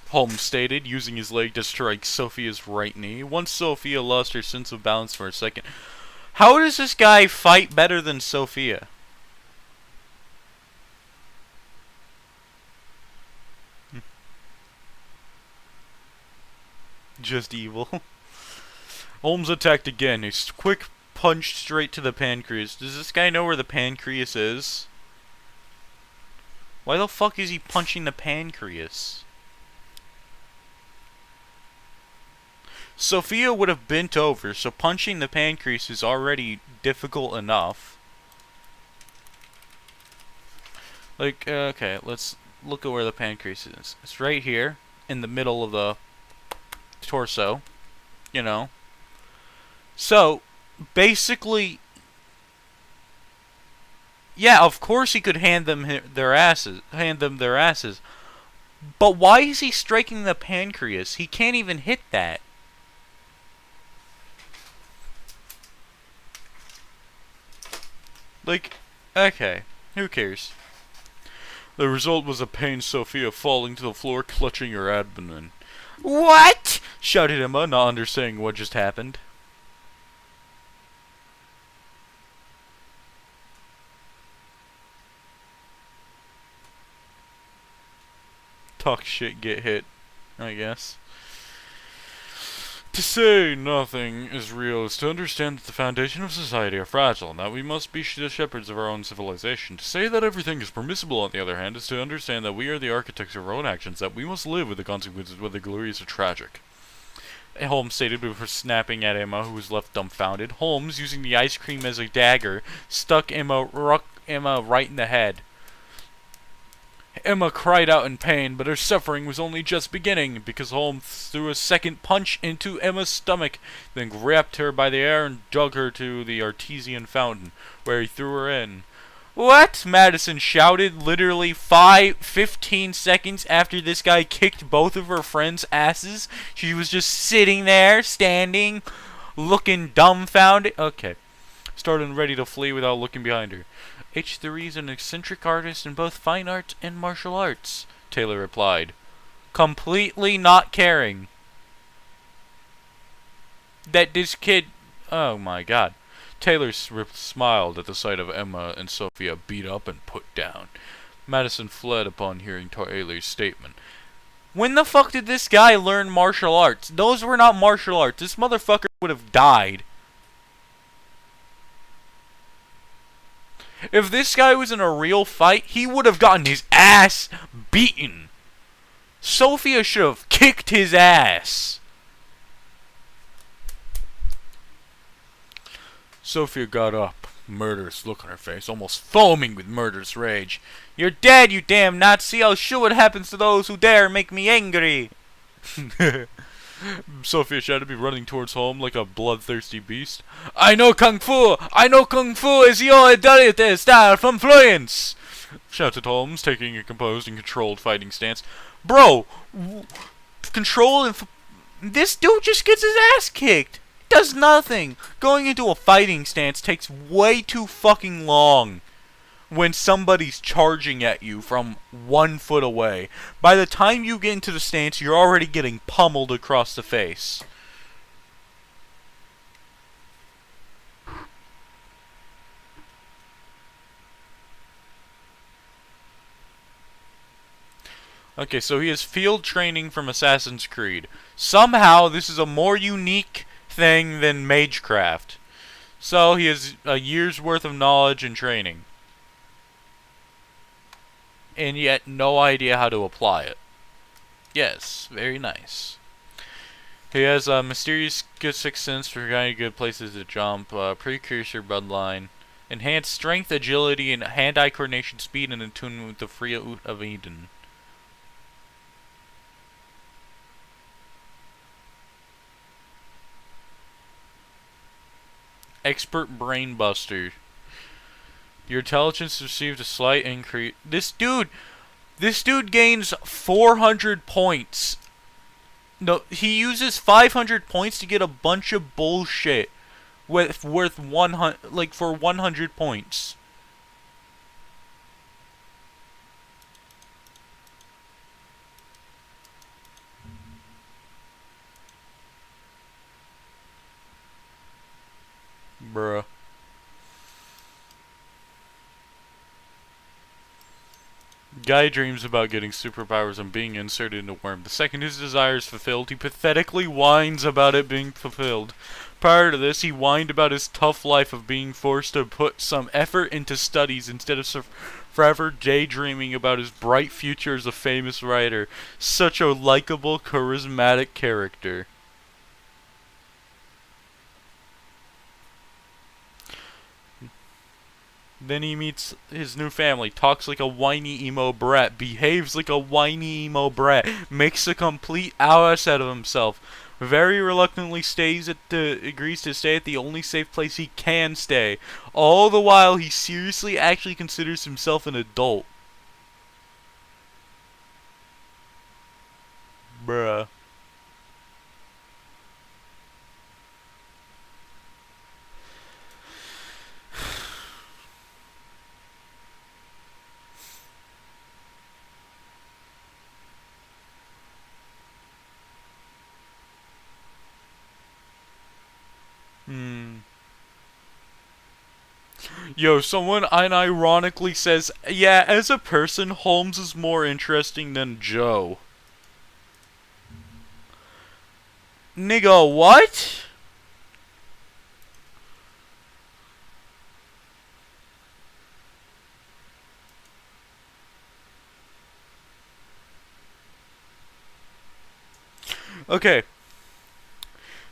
Holmes stated, using his leg to strike Sophia's right knee. Once Sophia lost her sense of balance for a second. How does this guy fight better than Sophia? Just evil. Holmes attacked again. A quick punch straight to the pancreas. Does this guy know where the pancreas is? Why the fuck is he punching the pancreas? Sophia would have bent over, so punching the pancreas is already difficult enough. Like, okay, let's look at where the pancreas is. It's right here, in the middle of the torso, you know. So, basically, yeah, of course he could hand them their asses. But why is he striking the pancreas? He can't even hit that. Like, okay, who cares? The result was a pained Sophia falling to the floor, clutching her abdomen. What? Shouted Emma, not understanding what just happened. Talk shit, get hit, I guess. To say nothing is real is to understand that the foundation of society are fragile, and that we must be the shepherds of our own civilization. To say that everything is permissible, on the other hand, is to understand that we are the architects of our own actions, that we must live with the consequences, whether glorious or tragic. Holmes stated before snapping at Emma, who was left dumbfounded. Holmes, using the ice cream as a dagger, struck Emma right in the head. Emma cried out in pain, but her suffering was only just beginning, because Holmes threw a second punch into Emma's stomach, then grabbed her by the hair and dug her to the artesian fountain, where he threw her in. What? Madison shouted, literally 15 seconds after this guy kicked both of her friends' asses. She was just sitting there, standing, looking dumbfounded. Okay. Started and ready to flee without looking behind her. H3 is an eccentric artist in both fine art and martial arts, Taylor replied, completely not caring that this kid... Oh my god. Taylor smiled at the sight of Emma and Sophia beat up and put down. Madison fled upon hearing Taylor's statement. When the fuck did this guy learn martial arts? Those were not martial arts. This motherfucker would have died. If this guy was in a real fight, he would have gotten his ass beaten. Sophia should have kicked his ass. Sophia got up, murderous look on her face, almost foaming with murderous rage. "You're dead, you damn Nazi! I'll show what happens to those who dare make me angry!" Sophia shouted, be running towards home like a bloodthirsty beast. "I know Kung Fu! I know Kung Fu is your dirty style from Florence!" shouted Holmes, taking a composed and controlled fighting stance. Bro, control and this dude just gets his ass kicked. Does nothing. Going into a fighting stance takes way too fucking long when somebody's charging at you from 1 foot away. By the time you get into the stance, you're already getting pummeled across the face. Okay, so he has field training from Assassin's Creed. Somehow, this is a more unique thing than Magecraft. So, he has a year's worth of knowledge and training. And yet, no idea how to apply it. Yes, very nice. He has a mysterious good sixth sense for finding good places to jump, precursor bloodline, enhanced strength, agility, and hand-eye coordination, speed, and attunement with the fruit of Eden. Expert brain buster. Your intelligence received a slight increase. This dude gains 400 points. No, he uses 500 points to get a bunch of bullshit worth 100, like for 100 points. Bruh. Guy dreams about getting superpowers and being inserted into worm. The second his desire is fulfilled, he pathetically whines about it being fulfilled. Prior to this, he whined about his tough life of being forced to put some effort into studies instead of forever daydreaming about his bright future as a famous writer. Such a likable, charismatic character. Then he meets his new family, talks like a whiny emo brat, behaves like a whiny emo brat, makes a complete ass out of himself, very reluctantly agrees to stay at the only safe place he can stay. All the while he seriously actually considers himself an adult. Bruh. Yo, someone unironically says, yeah, as a person, Holmes is more interesting than Joe. Nigga, what? Okay.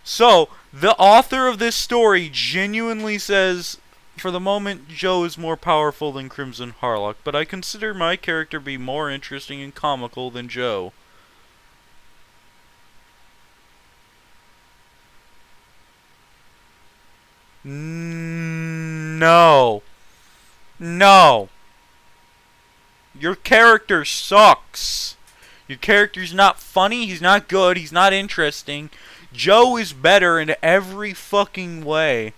So, the author of this story genuinely says, for the moment, Joe is more powerful than Crimson Harlock, but I consider my character to be more interesting and comical than Joe. No. No. Your character sucks. Your character's not funny, he's not good, he's not interesting. Joe is better in every fucking way.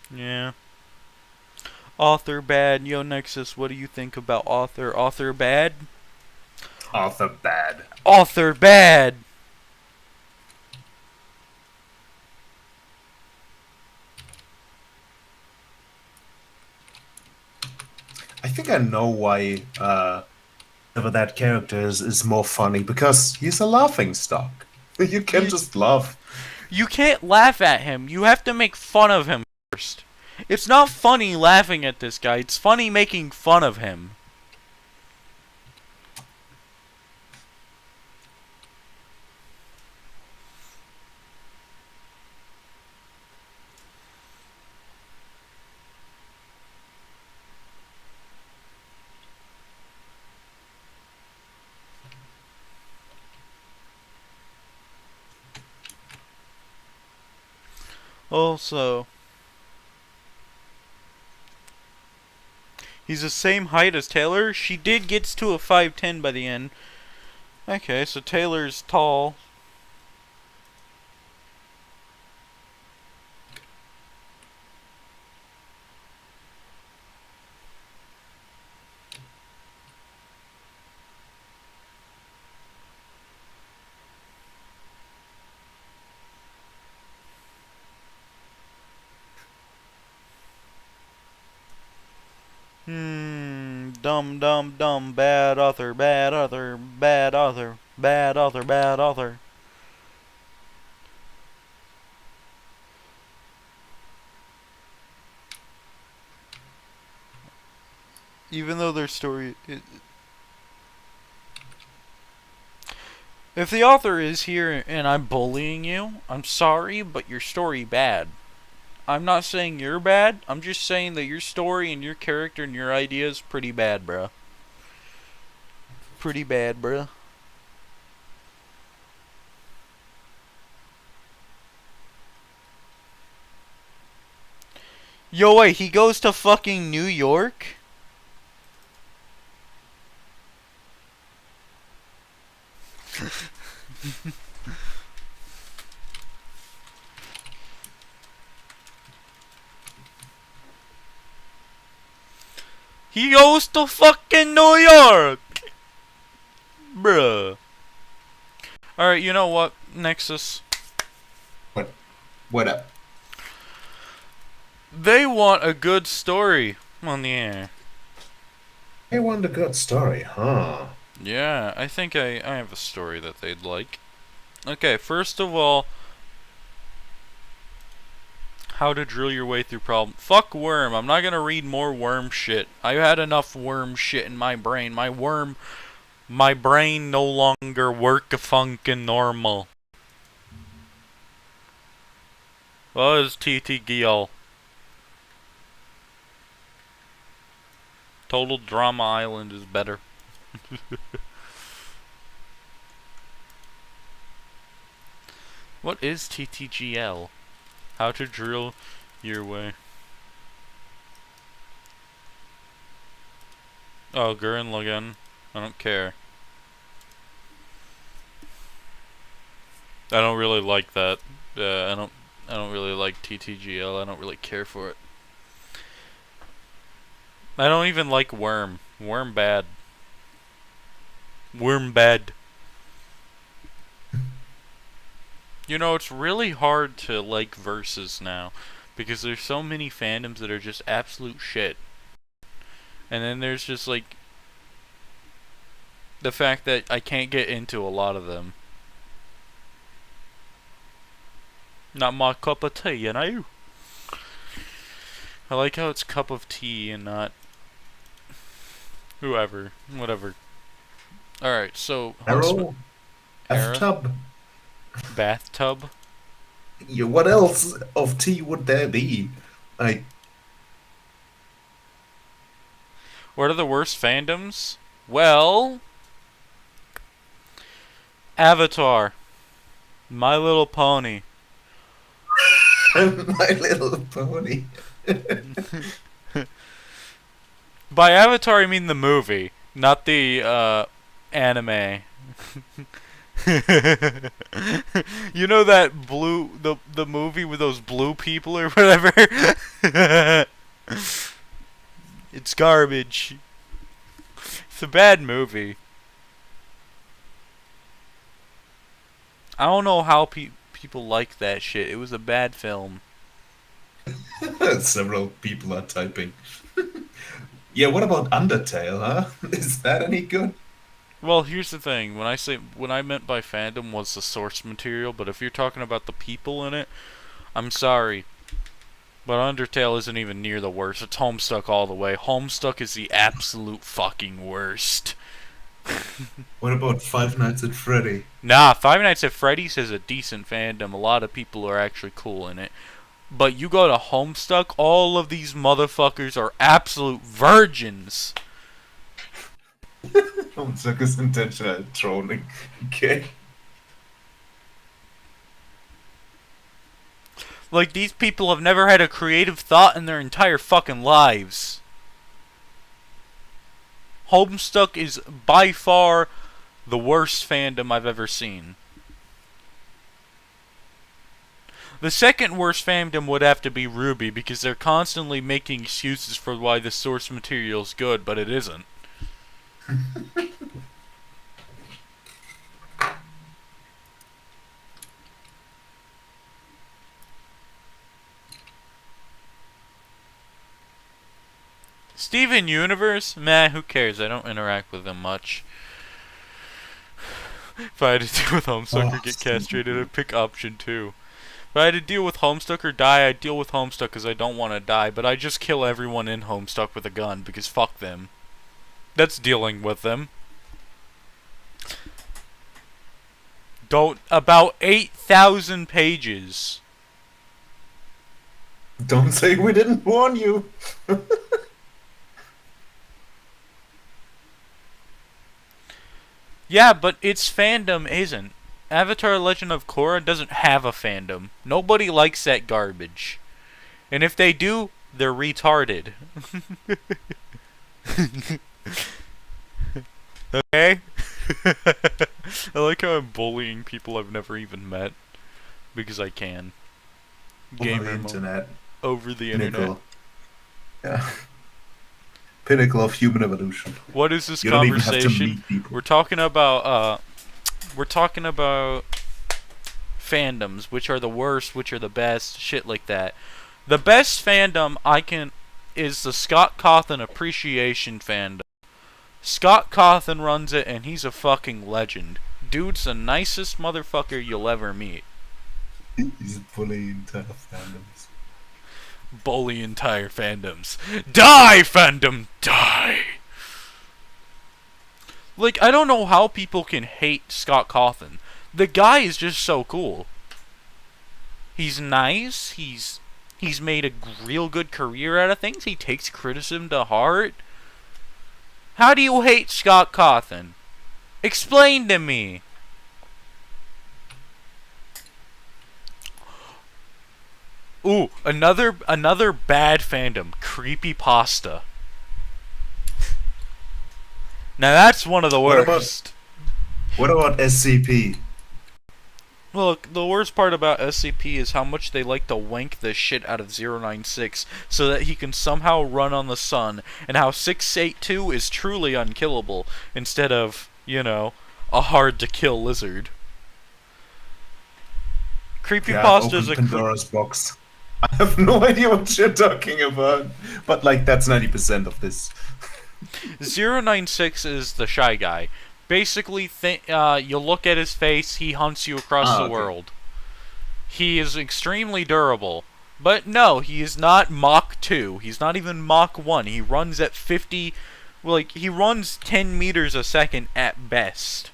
Yeah. Author bad. Yo, Nexus, what do you think about author? Author bad? Author bad. Author bad! think I know why that character is more funny because he's a laughing stock. You can You just laugh. you can't laugh at him. You have to make fun of him first. It's not funny laughing at this guy. It's funny making fun of him. Also, he's the same height as Taylor. She did gets to a 5'10" by the end. Okay, so Taylor's tall. Dumb, dumb, dumb, bad author, bad author, bad author, bad author, bad author. Even though their story... If the author is here and I'm bullying you, I'm sorry, but your story bad. I'm not saying you're bad. I'm just saying that your story and your character and your idea is pretty bad, bruh. Pretty bad, bruh. Yo, wait, he goes to fucking New York? He goes to fucking New York! Bruh. Alright, you know what, Nexus? What? What up? They want a good story on the air. I want a good story, huh? Yeah, I think I have a story that they'd like. Okay, first of all, how to drill your way through problem. Fuck Worm. I'm not gonna read more Worm shit. I had enough Worm shit in my brain. My brain no longer work a funkin' normal. What is TT Giel? Total Drama Island is better. What is TTGL? How to drill your way. Oh, Gurren Lagann. I don't care. I don't really like that. I don't really like TTGL. I don't really care for it. I don't even like Worm. Worm bad. Worm bad. You know, it's really hard to like verses now because there's so many fandoms that are just absolute shit. And then there's just like the fact that I can't get into a lot of them. Not my cup of tea, you know? I like how it's cup of tea and not whoever. Whatever. Alright, so Arrow? F-tub? Bathtub? Yeah, what else of tea would there be? Like, What are the worst fandoms? Well, Avatar. My Little Pony. My Little Pony. By Avatar, I mean the movie, not the anime. You know that the movie with those blue people or whatever? It's garbage. It's a bad movie. I don't know how people like that shit. It was a bad film. Several people are typing. Yeah, what about Undertale, huh? Is that any good? Well, here's the thing. When I meant by fandom was the source material, but if you're talking about the people in it, I'm sorry, but Undertale isn't even near the worst. It's Homestuck all the way. Homestuck is the absolute fucking worst. What about Five Nights at Freddy? Nah, Five Nights at Freddy's is a decent fandom. A lot of people are actually cool in it. But you go to Homestuck, all of these motherfuckers are absolute virgins. Homestuck is intentional trolling. Okay. Like, these people have never had a creative thought in their entire fucking lives. Homestuck is by far the worst fandom I've ever seen. The second worst fandom would have to be Ruby, because they're constantly making excuses for why the source material's good, but it isn't. Steven Universe? Meh, who cares? I don't interact with them much. If I had to deal with Homestuck or get castrated, I'd pick option 2. If I had to deal with Homestuck or die, I'd deal with Homestuck because I don't want to die, but I just kill everyone in Homestuck with a gun because fuck them. That's dealing with them. About 8,000 pages. Don't say we didn't warn you. Yeah, but its fandom isn't. Avatar Legend of Korra doesn't have a fandom. Nobody likes that garbage. And if they do, they're retarded. Okay? I like how I'm bullying people I've never even met. Because I can. Over the internet. Over the Pinnacle. internet. Yeah. Pinnacle of human evolution. What is this You don't even have to conversation? meet people. We're talking about fandoms, which are the worst, which are the best, shit like that. The best fandom is the Scott Cawthon Appreciation fandom. Scott Cawthon runs it, and he's a fucking legend. Dude's the nicest motherfucker you'll ever meet. He's bullying entire fandoms. Bully entire fandoms. Die, fandom, die! Like, I don't know how people can hate Scott Cawthon. The guy is just so cool. He's nice, he's made a real good career out of things, he takes criticism to heart. How do you hate Scott Cawthon? Explain to me. Ooh, another bad fandom, creepypasta. Now that's one of the worst. What about SCP? Look, the worst part about SCP is how much they like to wank the shit out of 096 so that he can somehow run on the sun, and how 682 is truly unkillable instead of, you know, a hard-to-kill lizard. Creepypasta's Pandora's box. I have no idea what you're talking about, but like that's 90% of this. 096 is the shy guy. Basically, you look at his face, he hunts you across the world. He is extremely durable. But no, he is not Mach 2. He's not even Mach 1. He runs at 50... Like, he runs 10 meters a second at best.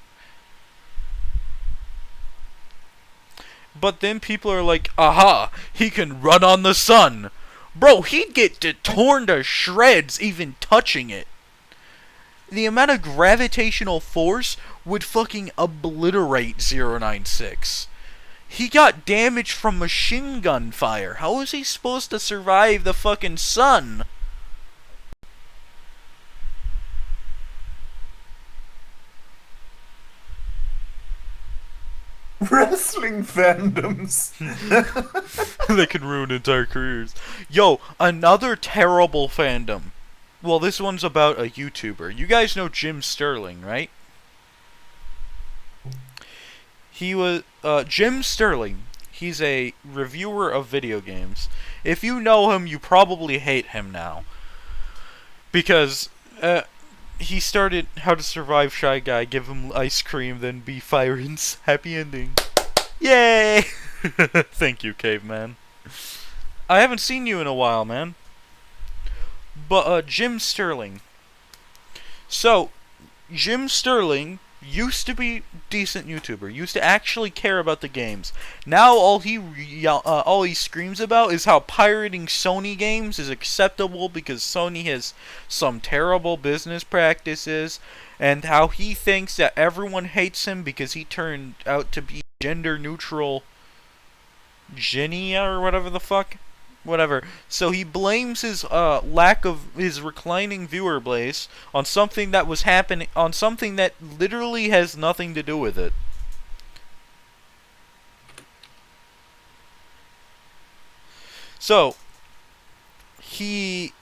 But then people are like, aha, he can run on the sun. Bro, he'd get torn to shreds even touching it. The amount of gravitational force would fucking obliterate 096. He got damaged from machine gun fire. How is he supposed to survive the fucking sun? Wrestling fandoms. They can ruin entire careers. Yo, another terrible fandom. Well, this one's about a YouTuber. You guys know Jim Sterling, right? He was, Jim Sterling. He's a reviewer of video games. If you know him, you probably hate him now. because he started How to Survive Shy Guy, give him ice cream, then be Firen's happy ending. Yay! Thank you, caveman. I haven't seen you in a while, man. But Jim Sterling. So, Jim Sterling used to be decent YouTuber, used to actually care about the games. Now all he screams about is how pirating Sony games is acceptable because Sony has some terrible business practices, and how he thinks that everyone hates him because he turned out to be gender neutral Genia or whatever the fuck. Whatever. So he blames his lack of his reclining viewer base on something that was happening, on something that literally has nothing to do with it. So he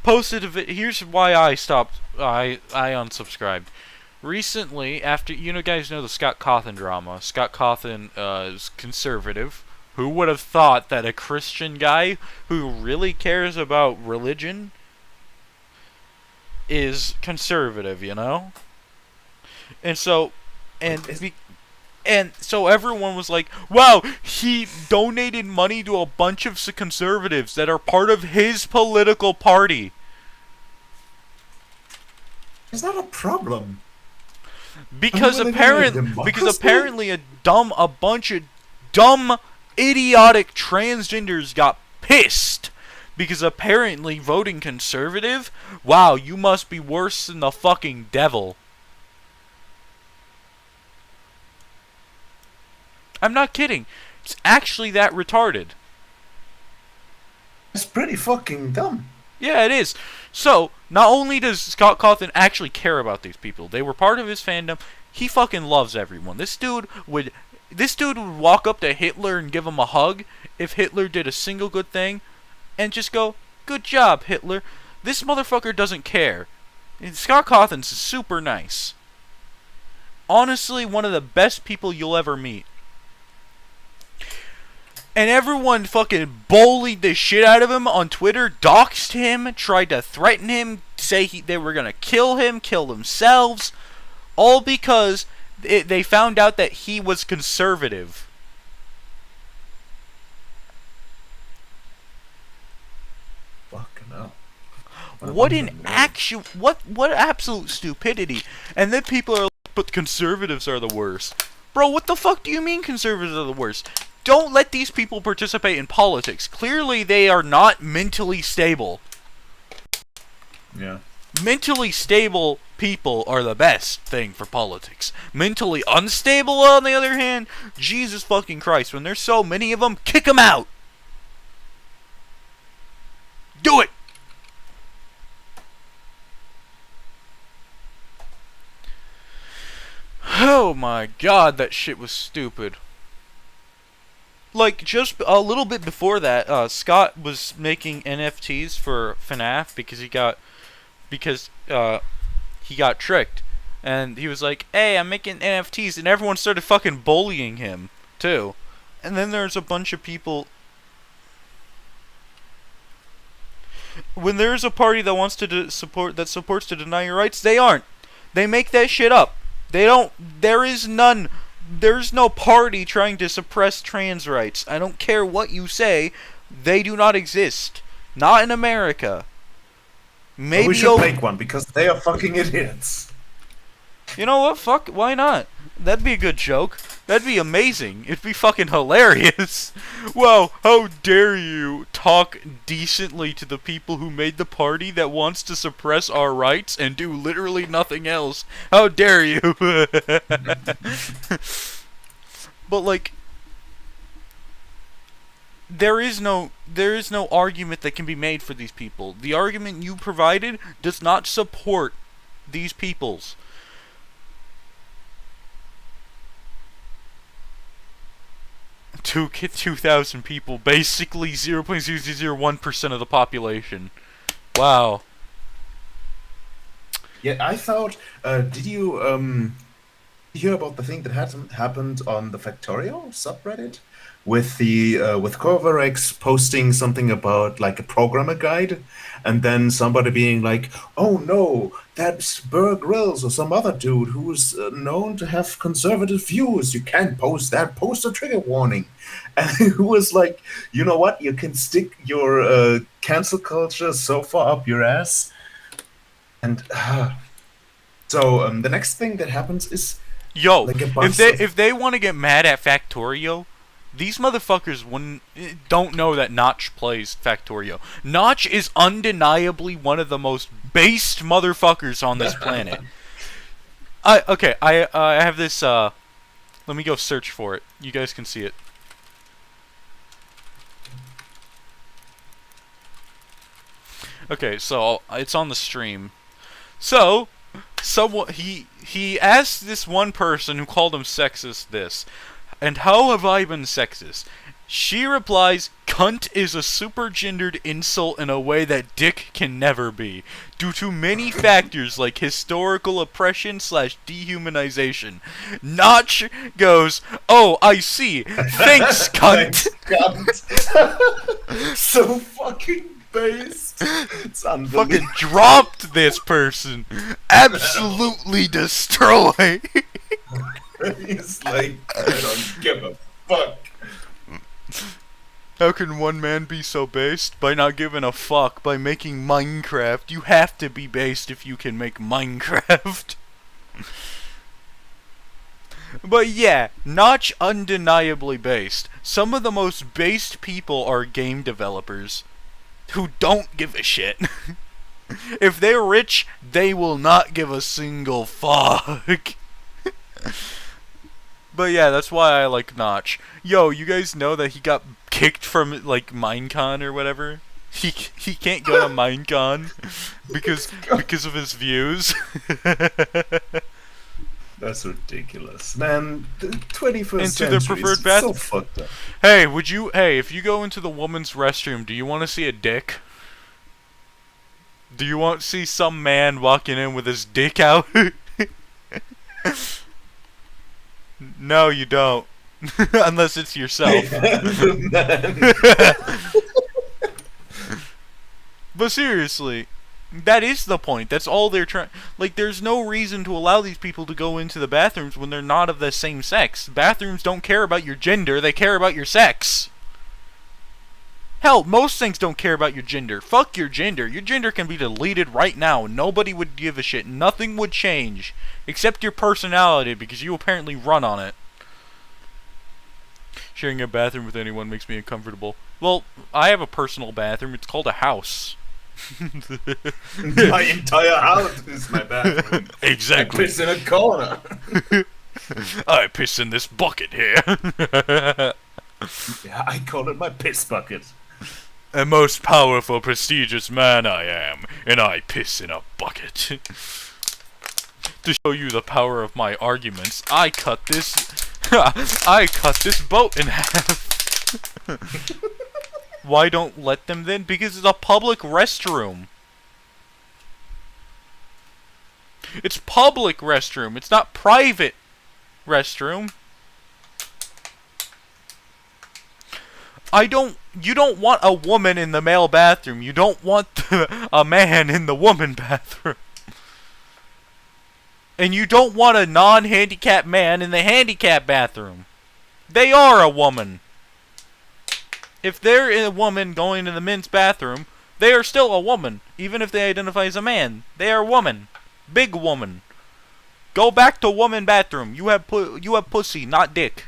posted a here's why I unsubscribed. Recently, after guys know the Scott Cawthon drama. Scott Cawthon is conservative. Who would have thought that a Christian guy who really cares about religion is conservative, you know? And so, and so everyone was like, wow, he donated money to a bunch of conservatives that are part of his political party. Is that a problem? Because apparently a bunch of dumb idiotic transgenders got pissed because apparently voting conservative, wow, you must be worse than the fucking devil. I'm not kidding. It's actually that retarded. It's pretty fucking dumb. Yeah, it is. So, not only does Scott Cawthon actually care about these people, they were part of his fandom, he fucking loves everyone. This dude would walk up to Hitler and give him a hug if Hitler did a single good thing and just go, good job, Hitler. This motherfucker doesn't care. And Scott Cawthon's super nice. Honestly, one of the best people you'll ever meet. And everyone fucking bullied the shit out of him on Twitter, doxed him, tried to threaten him, say they were gonna kill him, kill themselves, all because they found out that he was conservative. Fucking hell. What absolute stupidity. And then people are like, but conservatives are the worst. Bro, what the fuck do you mean conservatives are the worst? Don't let these people participate in politics. Clearly they are not mentally stable. Yeah. Mentally stable people are the best thing for politics. Mentally unstable, on the other hand, Jesus fucking Christ, when there's so many of them, kick them out! Do it! Oh my god, that shit was stupid. Like, just a little bit before that, Scott was making NFTs for FNAF because he got tricked. And he was like, hey, I'm making NFTs, and everyone started fucking bullying him, too. And then there's a bunch of people... When there's a party that wants to supports to deny your rights, they aren't. They make that shit up. They don't... There's no party trying to suppress trans rights. I don't care what you say. They do not exist. Not in America. Maybe we should make one because they are fucking idiots. You know what? Fuck. Why not? That'd be a good joke. That'd be amazing. It'd be fucking hilarious. Wow, how dare you talk decently to the people who made the party that wants to suppress our rights and do literally nothing else. How dare you? But like, there is no argument that can be made for these people. The argument you provided does not support these peoples. 2,000 people, basically 0.0001% of the population. Wow. Yeah, I thought. Did you hear about the thing that happened on the Factorio subreddit with the with Corvarex posting something about like a programmer guide, and then somebody being like, "Oh no, that's Burr Grills or some other dude who's known to have conservative views. You can't post that. Post a trigger warning." And who was like, "You know what? You can stick your cancel culture so far up your ass." And so the next thing that happens is Yo, like a if bunch they of if they want to get mad at Factorio, these motherfuckers don't know that Notch plays Factorio. Notch is undeniably one of the most based motherfuckers on this planet. I have this. Let me go search for it. You guys can see it. Okay, so it's on the stream. So, someone he asked this one person who called him sexist this, and how have I been sexist? She replies, "Cunt is a super-gendered insult in a way that dick can never be, due to many factors like historical oppression / dehumanization." Notch goes, "Oh, I see. Thanks, cunt." Thanks, God. So fucking based. It's unbelievable. Fucking dropped this person. Absolutely destroy. He's like, I don't give a fuck. How can one man be so based? By not giving a fuck, by making Minecraft. You have to be based if you can make Minecraft. But yeah, Notch undeniably based. Some of the most based people are game developers who don't give a shit. If they're rich, they will not give a single fuck. But yeah, that's why I like Notch. Yo, you guys know that he got kicked from like Minecon or whatever? He can't go to Minecon because of his views. That's ridiculous, man. The 21st Into century the preferred is bathroom. so fucked up. Hey, if you go into the woman's restroom, do you want to see a dick? Do you want to see some man walking in with his dick out? No, you don't. Unless it's yourself. But seriously, that is the point. That's all they're trying. Like, there's no reason to allow these people to go into the bathrooms when they're not of the same sex. Bathrooms don't care about your gender, they care about your sex. Hell, most things don't care about your gender. Fuck your gender. Your gender can be deleted right now. Nobody would give a shit. Nothing would change. Except your personality, because you apparently run on it. Sharing a bathroom with anyone makes me uncomfortable. Well, I have a personal bathroom. It's called a house. My entire house is my bathroom. Exactly. I piss in a corner. I piss in this bucket here. Yeah, I call it my piss bucket. A most powerful, prestigious man I am, and I piss in a bucket. To show you the power of my arguments, I cut this boat in half. Why don't let them then? Because it's a public restroom. It's public restroom. It's not private restroom. You don't want a woman in the male bathroom. You don't want a man in the woman bathroom. And you don't want a non-handicapped man in the handicapped bathroom. They are a woman. If they're a woman going to the men's bathroom, they are still a woman. Even if they identify as a man, they are a woman. Big woman. Go back to woman bathroom. You have pussy, not dick.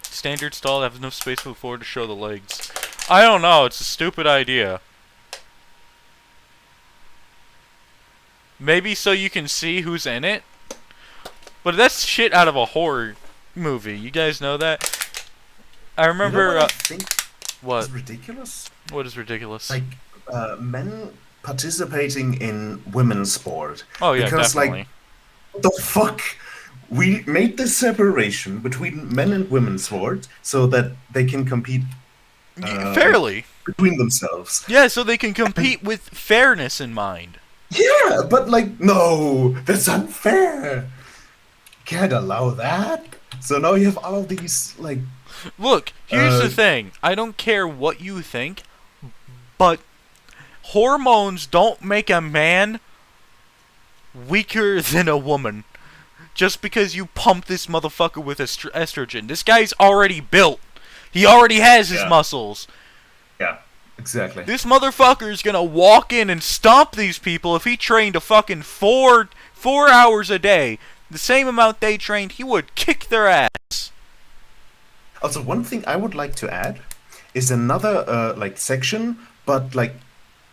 Standard stall has no space to move forward to show the legs. I don't know. It's a stupid idea. Maybe so you can see who's in it. But that's shit out of a horror movie. You guys know that? I remember. You know what I think what? is ridiculous? What is ridiculous? Like men participating in women's sport. Oh yeah, because, definitely. Like, what the fuck? We made this separation between men and women's sport so that they can compete fairly between themselves. Yeah, so they can compete with fairness in mind. Yeah, but like, no, that's unfair. Can't allow that. So now you have all of these like, Look, here's uh, the thing. I don't care what you think, but hormones don't make a man weaker than a woman. Just because you pump this motherfucker with estrogen. This guy's already built. He already has his yeah, muscles. yeah, exactly. This motherfucker's gonna walk in and stomp these people if he trained a fucking four hours a day. The same amount they trained, he would kick their ass. Also, one thing I would like to add is another like section, but like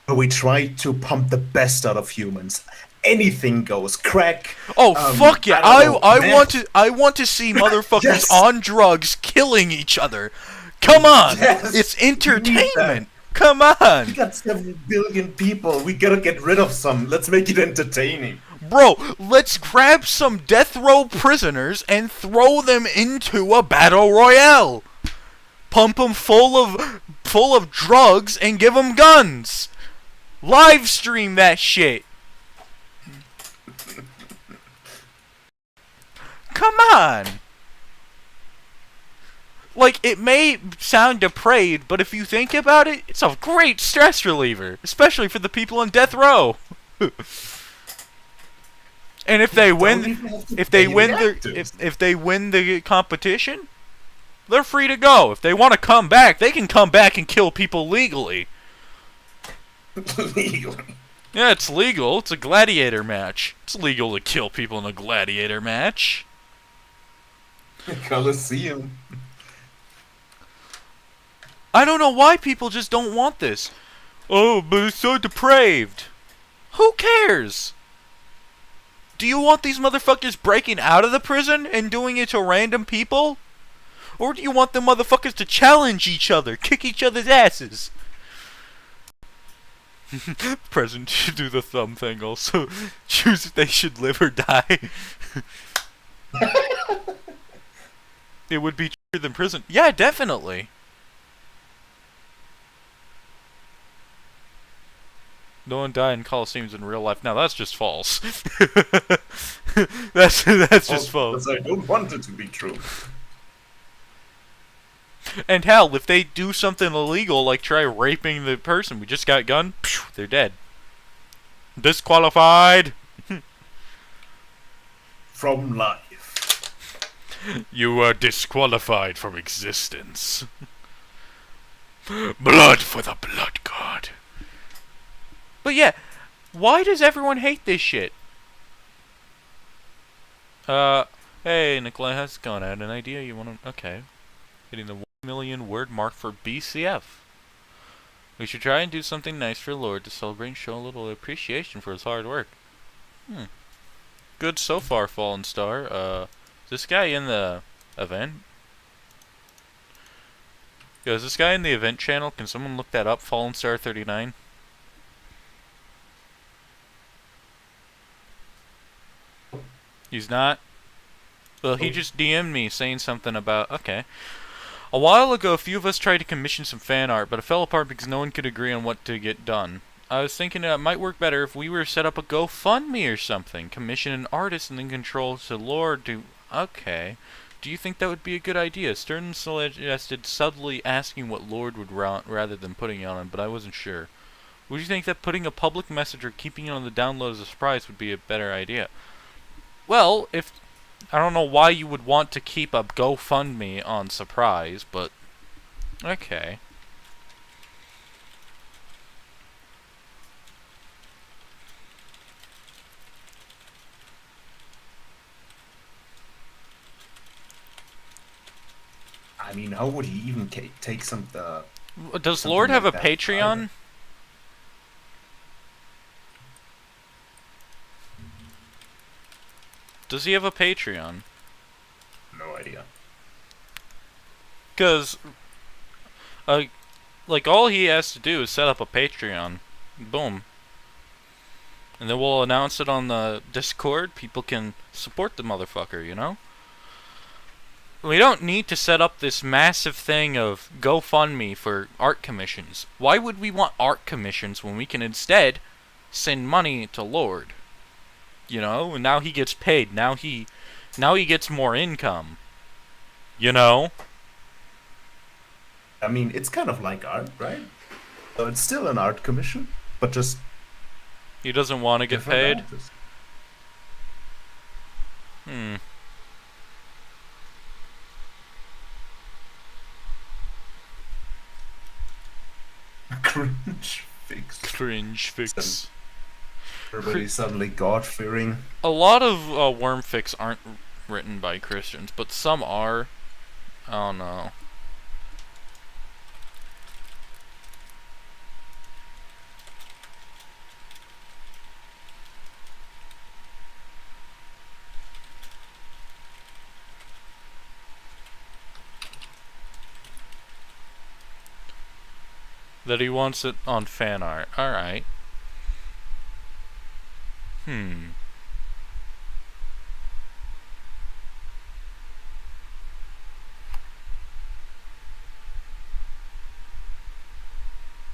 where we try to pump the best out of humans. Anything goes. Crack. Oh fuck yeah! I don't know. Meth. I want to see motherfuckers Yes. on drugs killing each other. Come on, Yes. it's We need that. entertainment. Come We on, got 7 billion people. We gotta get rid of some. Let's make it entertaining. bro. Let's grab some death row prisoners and throw them into a battle royale. Pump them full of drugs and give them guns. Live stream that shit. Come on. Like, it may sound depraved, but if you think about it, it's a great stress reliever, especially for the people on death row. And if they Don't win, even have to if they pay win the the actors. if they win the competition, they're free to go. If they want to come back, they can come back and kill people legally. Legally. Yeah, it's legal. It's a gladiator match. It's legal to kill people in a gladiator match. Colosseum. I don't know why people just don't want this. Oh, but it's so depraved. Who cares? Do you want these motherfuckers breaking out of the prison and doing it to random people? Or do you want the motherfuckers to challenge each other, kick each other's asses? President should do the thumb thing also. Choose if they should live or die. It would be cheaper than prison. Yeah, definitely. No one died in Colosseums in real life. Now that's just false. that's just false. Because I don't want it to be true. And hell, if they do something illegal, like try raping the person we just got gun, they're dead. Disqualified. From life. You are disqualified from existence. Blood for the blood god. But yeah, why does everyone hate this shit? Hey, Nicolie, how's it going? I had an idea. You wanna... Okay. Hitting the 1 million word mark for BCF. We should try and do something nice for Lord to celebrate and show a little appreciation for his hard work. Good so far, Fallen Star. Is this guy in the event? Yo, is this guy in the event channel? Can someone look that up? Fallen Star 39? He's not? Well, he just DM'd me saying something about... Okay. A while ago, a few of us tried to commission some fan art, but it fell apart because no one could agree on what to get done. I was thinking it might work better if we were to set up a GoFundMe or something. Commission an artist and then control to Lord to... Okay. Do you think that would be a good idea? Stern suggested subtly asking what Lord would rather than putting it on him, but I wasn't sure. Would you think that putting a public message or keeping it on the download as a surprise would be a better idea? Well, if... I don't know why you would want to keep a GoFundMe on surprise, but... Okay. I mean, how would he even take some Does something Lord have like a that Patreon? private? Does he have a Patreon? No idea. Because, like, all he has to do is set up a Patreon. Boom. And then we'll announce it on the Discord. People can support the motherfucker, you know? We don't need to set up this massive thing of GoFundMe for art commissions. Why would we want art commissions when we can instead send money to Lord. You know, and now he gets paid. Now he gets more income. You know? I mean, it's kind of like art, right? So it's still an art commission, but just He doesn't want to get different paid. artists. Hmm. Cringe fix. Cringe fix. Everybody suddenly God-fearing. A lot of worm fics aren't written by Christians, but some are. Oh no. That he wants it on fan art. Alright.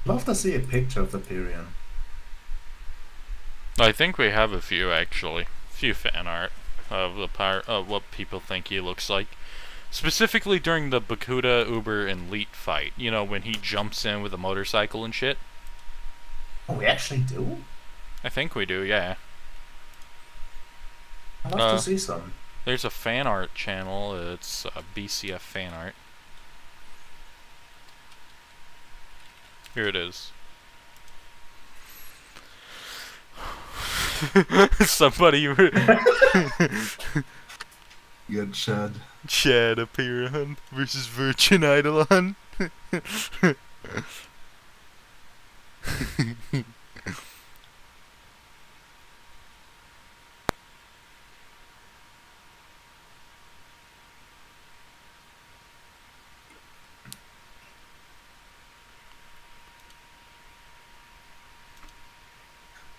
Love to see a picture of the Pyrian. I think we have a few, actually. A few fan art of what people think he looks like. Specifically during the Bakuda, Uber, and Leet fight. You know, when he jumps in with a motorcycle and shit. Oh, we actually do? I think we do, yeah. I'd love to see some. There's a fan art channel. It's BCF fan art. Here it is. Somebody Good Chad. Chad Apeiron versus Virgin Eidolon.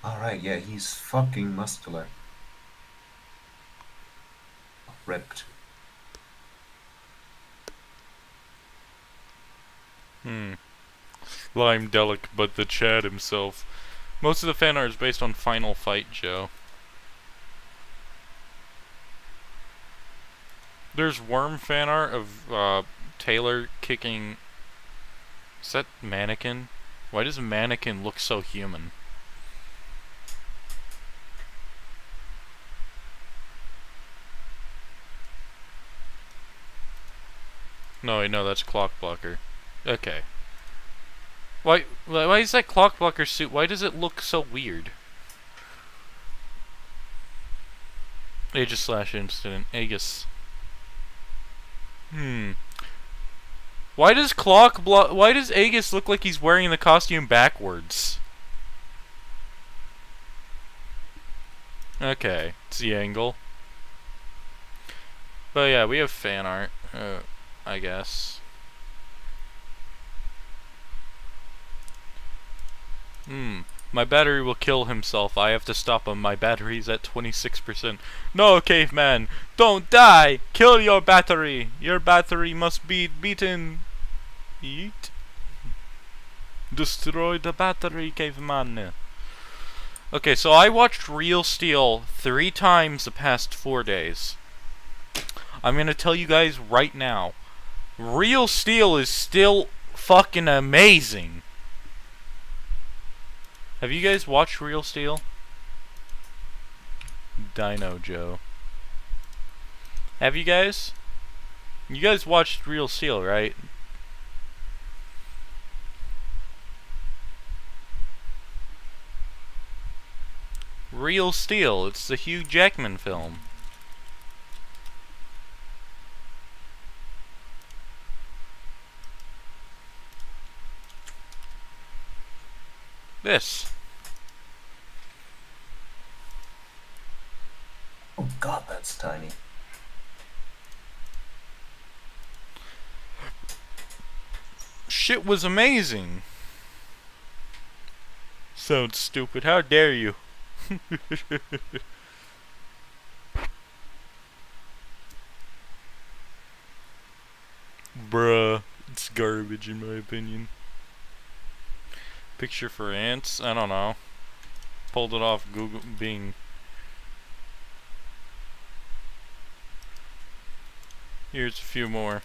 Alright, yeah, he's fucking muscular. Ripped. Lime Delic, but the Chad himself. Most of the fan art is based on Final Fight Joe. There's worm fan art of Taylor kicking. Is that Mannequin? Why does Mannequin look so human? No, wait, no, that's Clockblocker. Okay. Why is that Clockblocker suit? Why does it look so weird? Aegis slash incident. Aegis. Why does Why does Aegis look like he's wearing the costume backwards? Okay, it's the angle. But yeah, we have fan art. I guess. My battery will kill himself. I have to stop him. My battery's at 26%. No, caveman! Don't die! Kill your battery! Your battery must be beaten. Eat. Destroy the battery, caveman. Okay, so I watched Real Steel 3 times the past 4 days. I'm gonna tell you guys right now. Real Steel is still fucking amazing. Have you guys watched Real Steel? Dino Joe. Have you guys? You guys watched Real Steel, right? Real Steel, it's the Hugh Jackman film. This. Oh god, that's tiny. Shit was amazing. Sounds stupid. How dare you? Bruh. It's garbage in my opinion. Picture for ants? I don't know. pulled it off Google Bing. Here's a few more.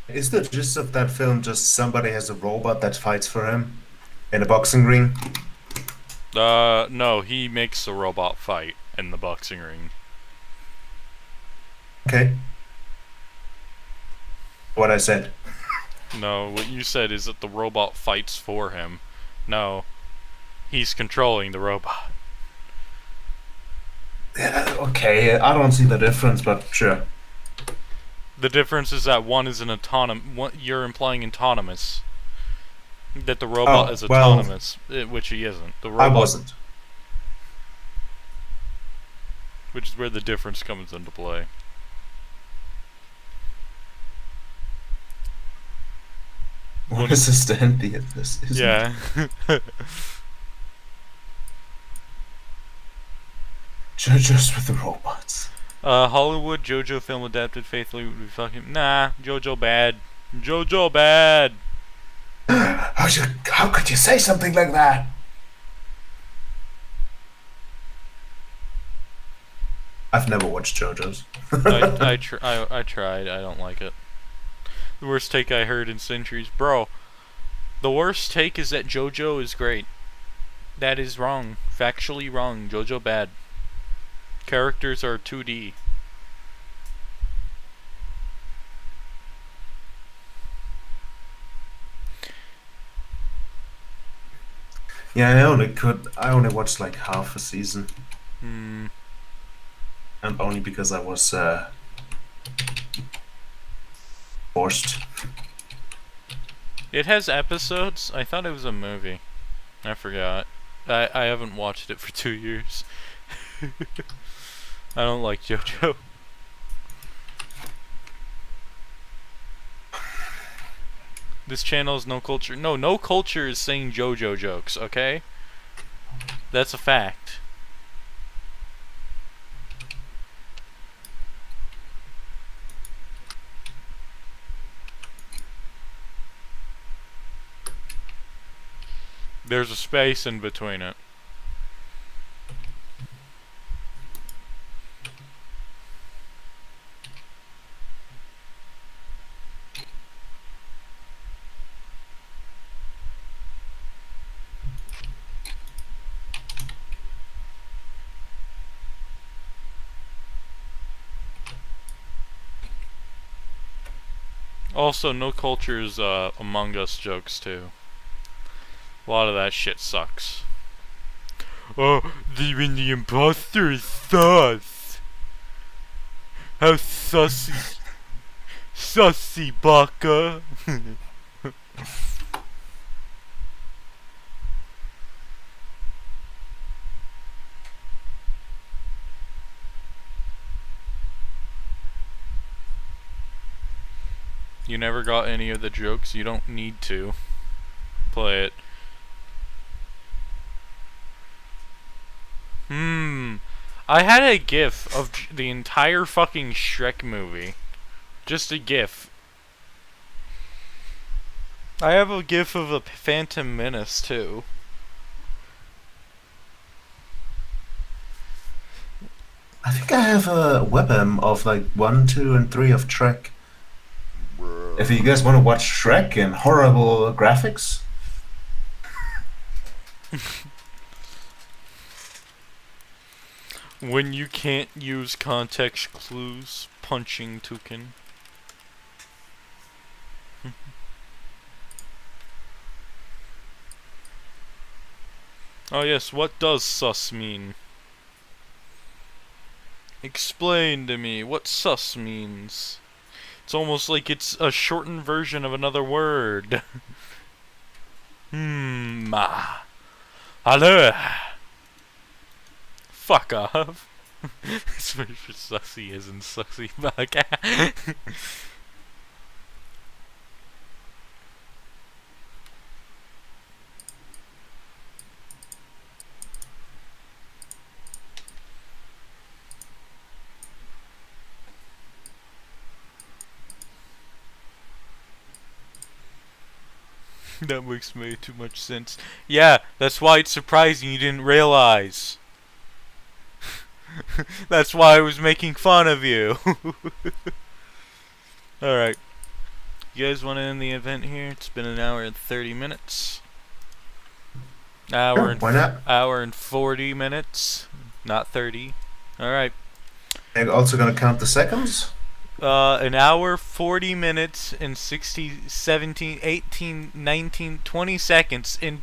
Is the gist of that film just somebody has a robot that fights for him in a boxing ring? No, he makes the robot fight in the boxing ring. Okay. What I said. No, what you said is that the robot fights for him. No, he's controlling the robot. Yeah, okay, I don't see the difference, but sure. The difference is that one is an autonomous. You're implying autonomous. That the robot Oh, is well, autonomous, which he isn't. The I robot, wasn't. which is where the difference comes into play. What is the stand of this? Yeah. Just with the robots. Hollywood JoJo film adapted faithfully would be fucking nah. JoJo bad. JoJo bad. How could you say something like that? I've never watched JoJo's. I tried. I don't like it. The worst take I heard in centuries, bro. The worst take is that JoJo is great. That is wrong. Factually wrong. JoJo bad. Characters are 2D. Yeah, I only watched like half a season. Hmm. And only because I was forced. It has episodes? I thought it was a movie. I forgot. I haven't watched it for 2 years. I don't like JoJo. This channel is no culture. No, no culture is saying JoJo jokes, okay? That's a fact. There's a space in between it. Also, no culture is Among Us jokes too. A lot of that shit sucks. Oh, even the imposter is sus. How sussy. Sussy baka. You never got any of the jokes? You don't need to. Play it. I had a gif of the entire fucking Shrek movie. Just a gif. I have a gif of a Phantom Menace too. I think I have a webm of like 1, 2, and 3 of Shrek. If you guys want to watch Shrek in horrible graphics. When you can't use context clues, punching toucan. Oh yes, what does sus mean? Explain to me what sus means. It's almost like it's a shortened version of another word. Hello. Fuck off. Especially for sussy isn't sussy bug. That makes way too much sense. Yeah, that's why it's surprising you didn't realize. That's why I was making fun of you. Alright. You guys want to end the event here? It's been an hour and 30 minutes. Sure, why not? Hour and 40 minutes. Not 30. Alright. I'm also gonna count the seconds. An hour, 40 minutes, and 60, 17, 18, 19, 20 seconds in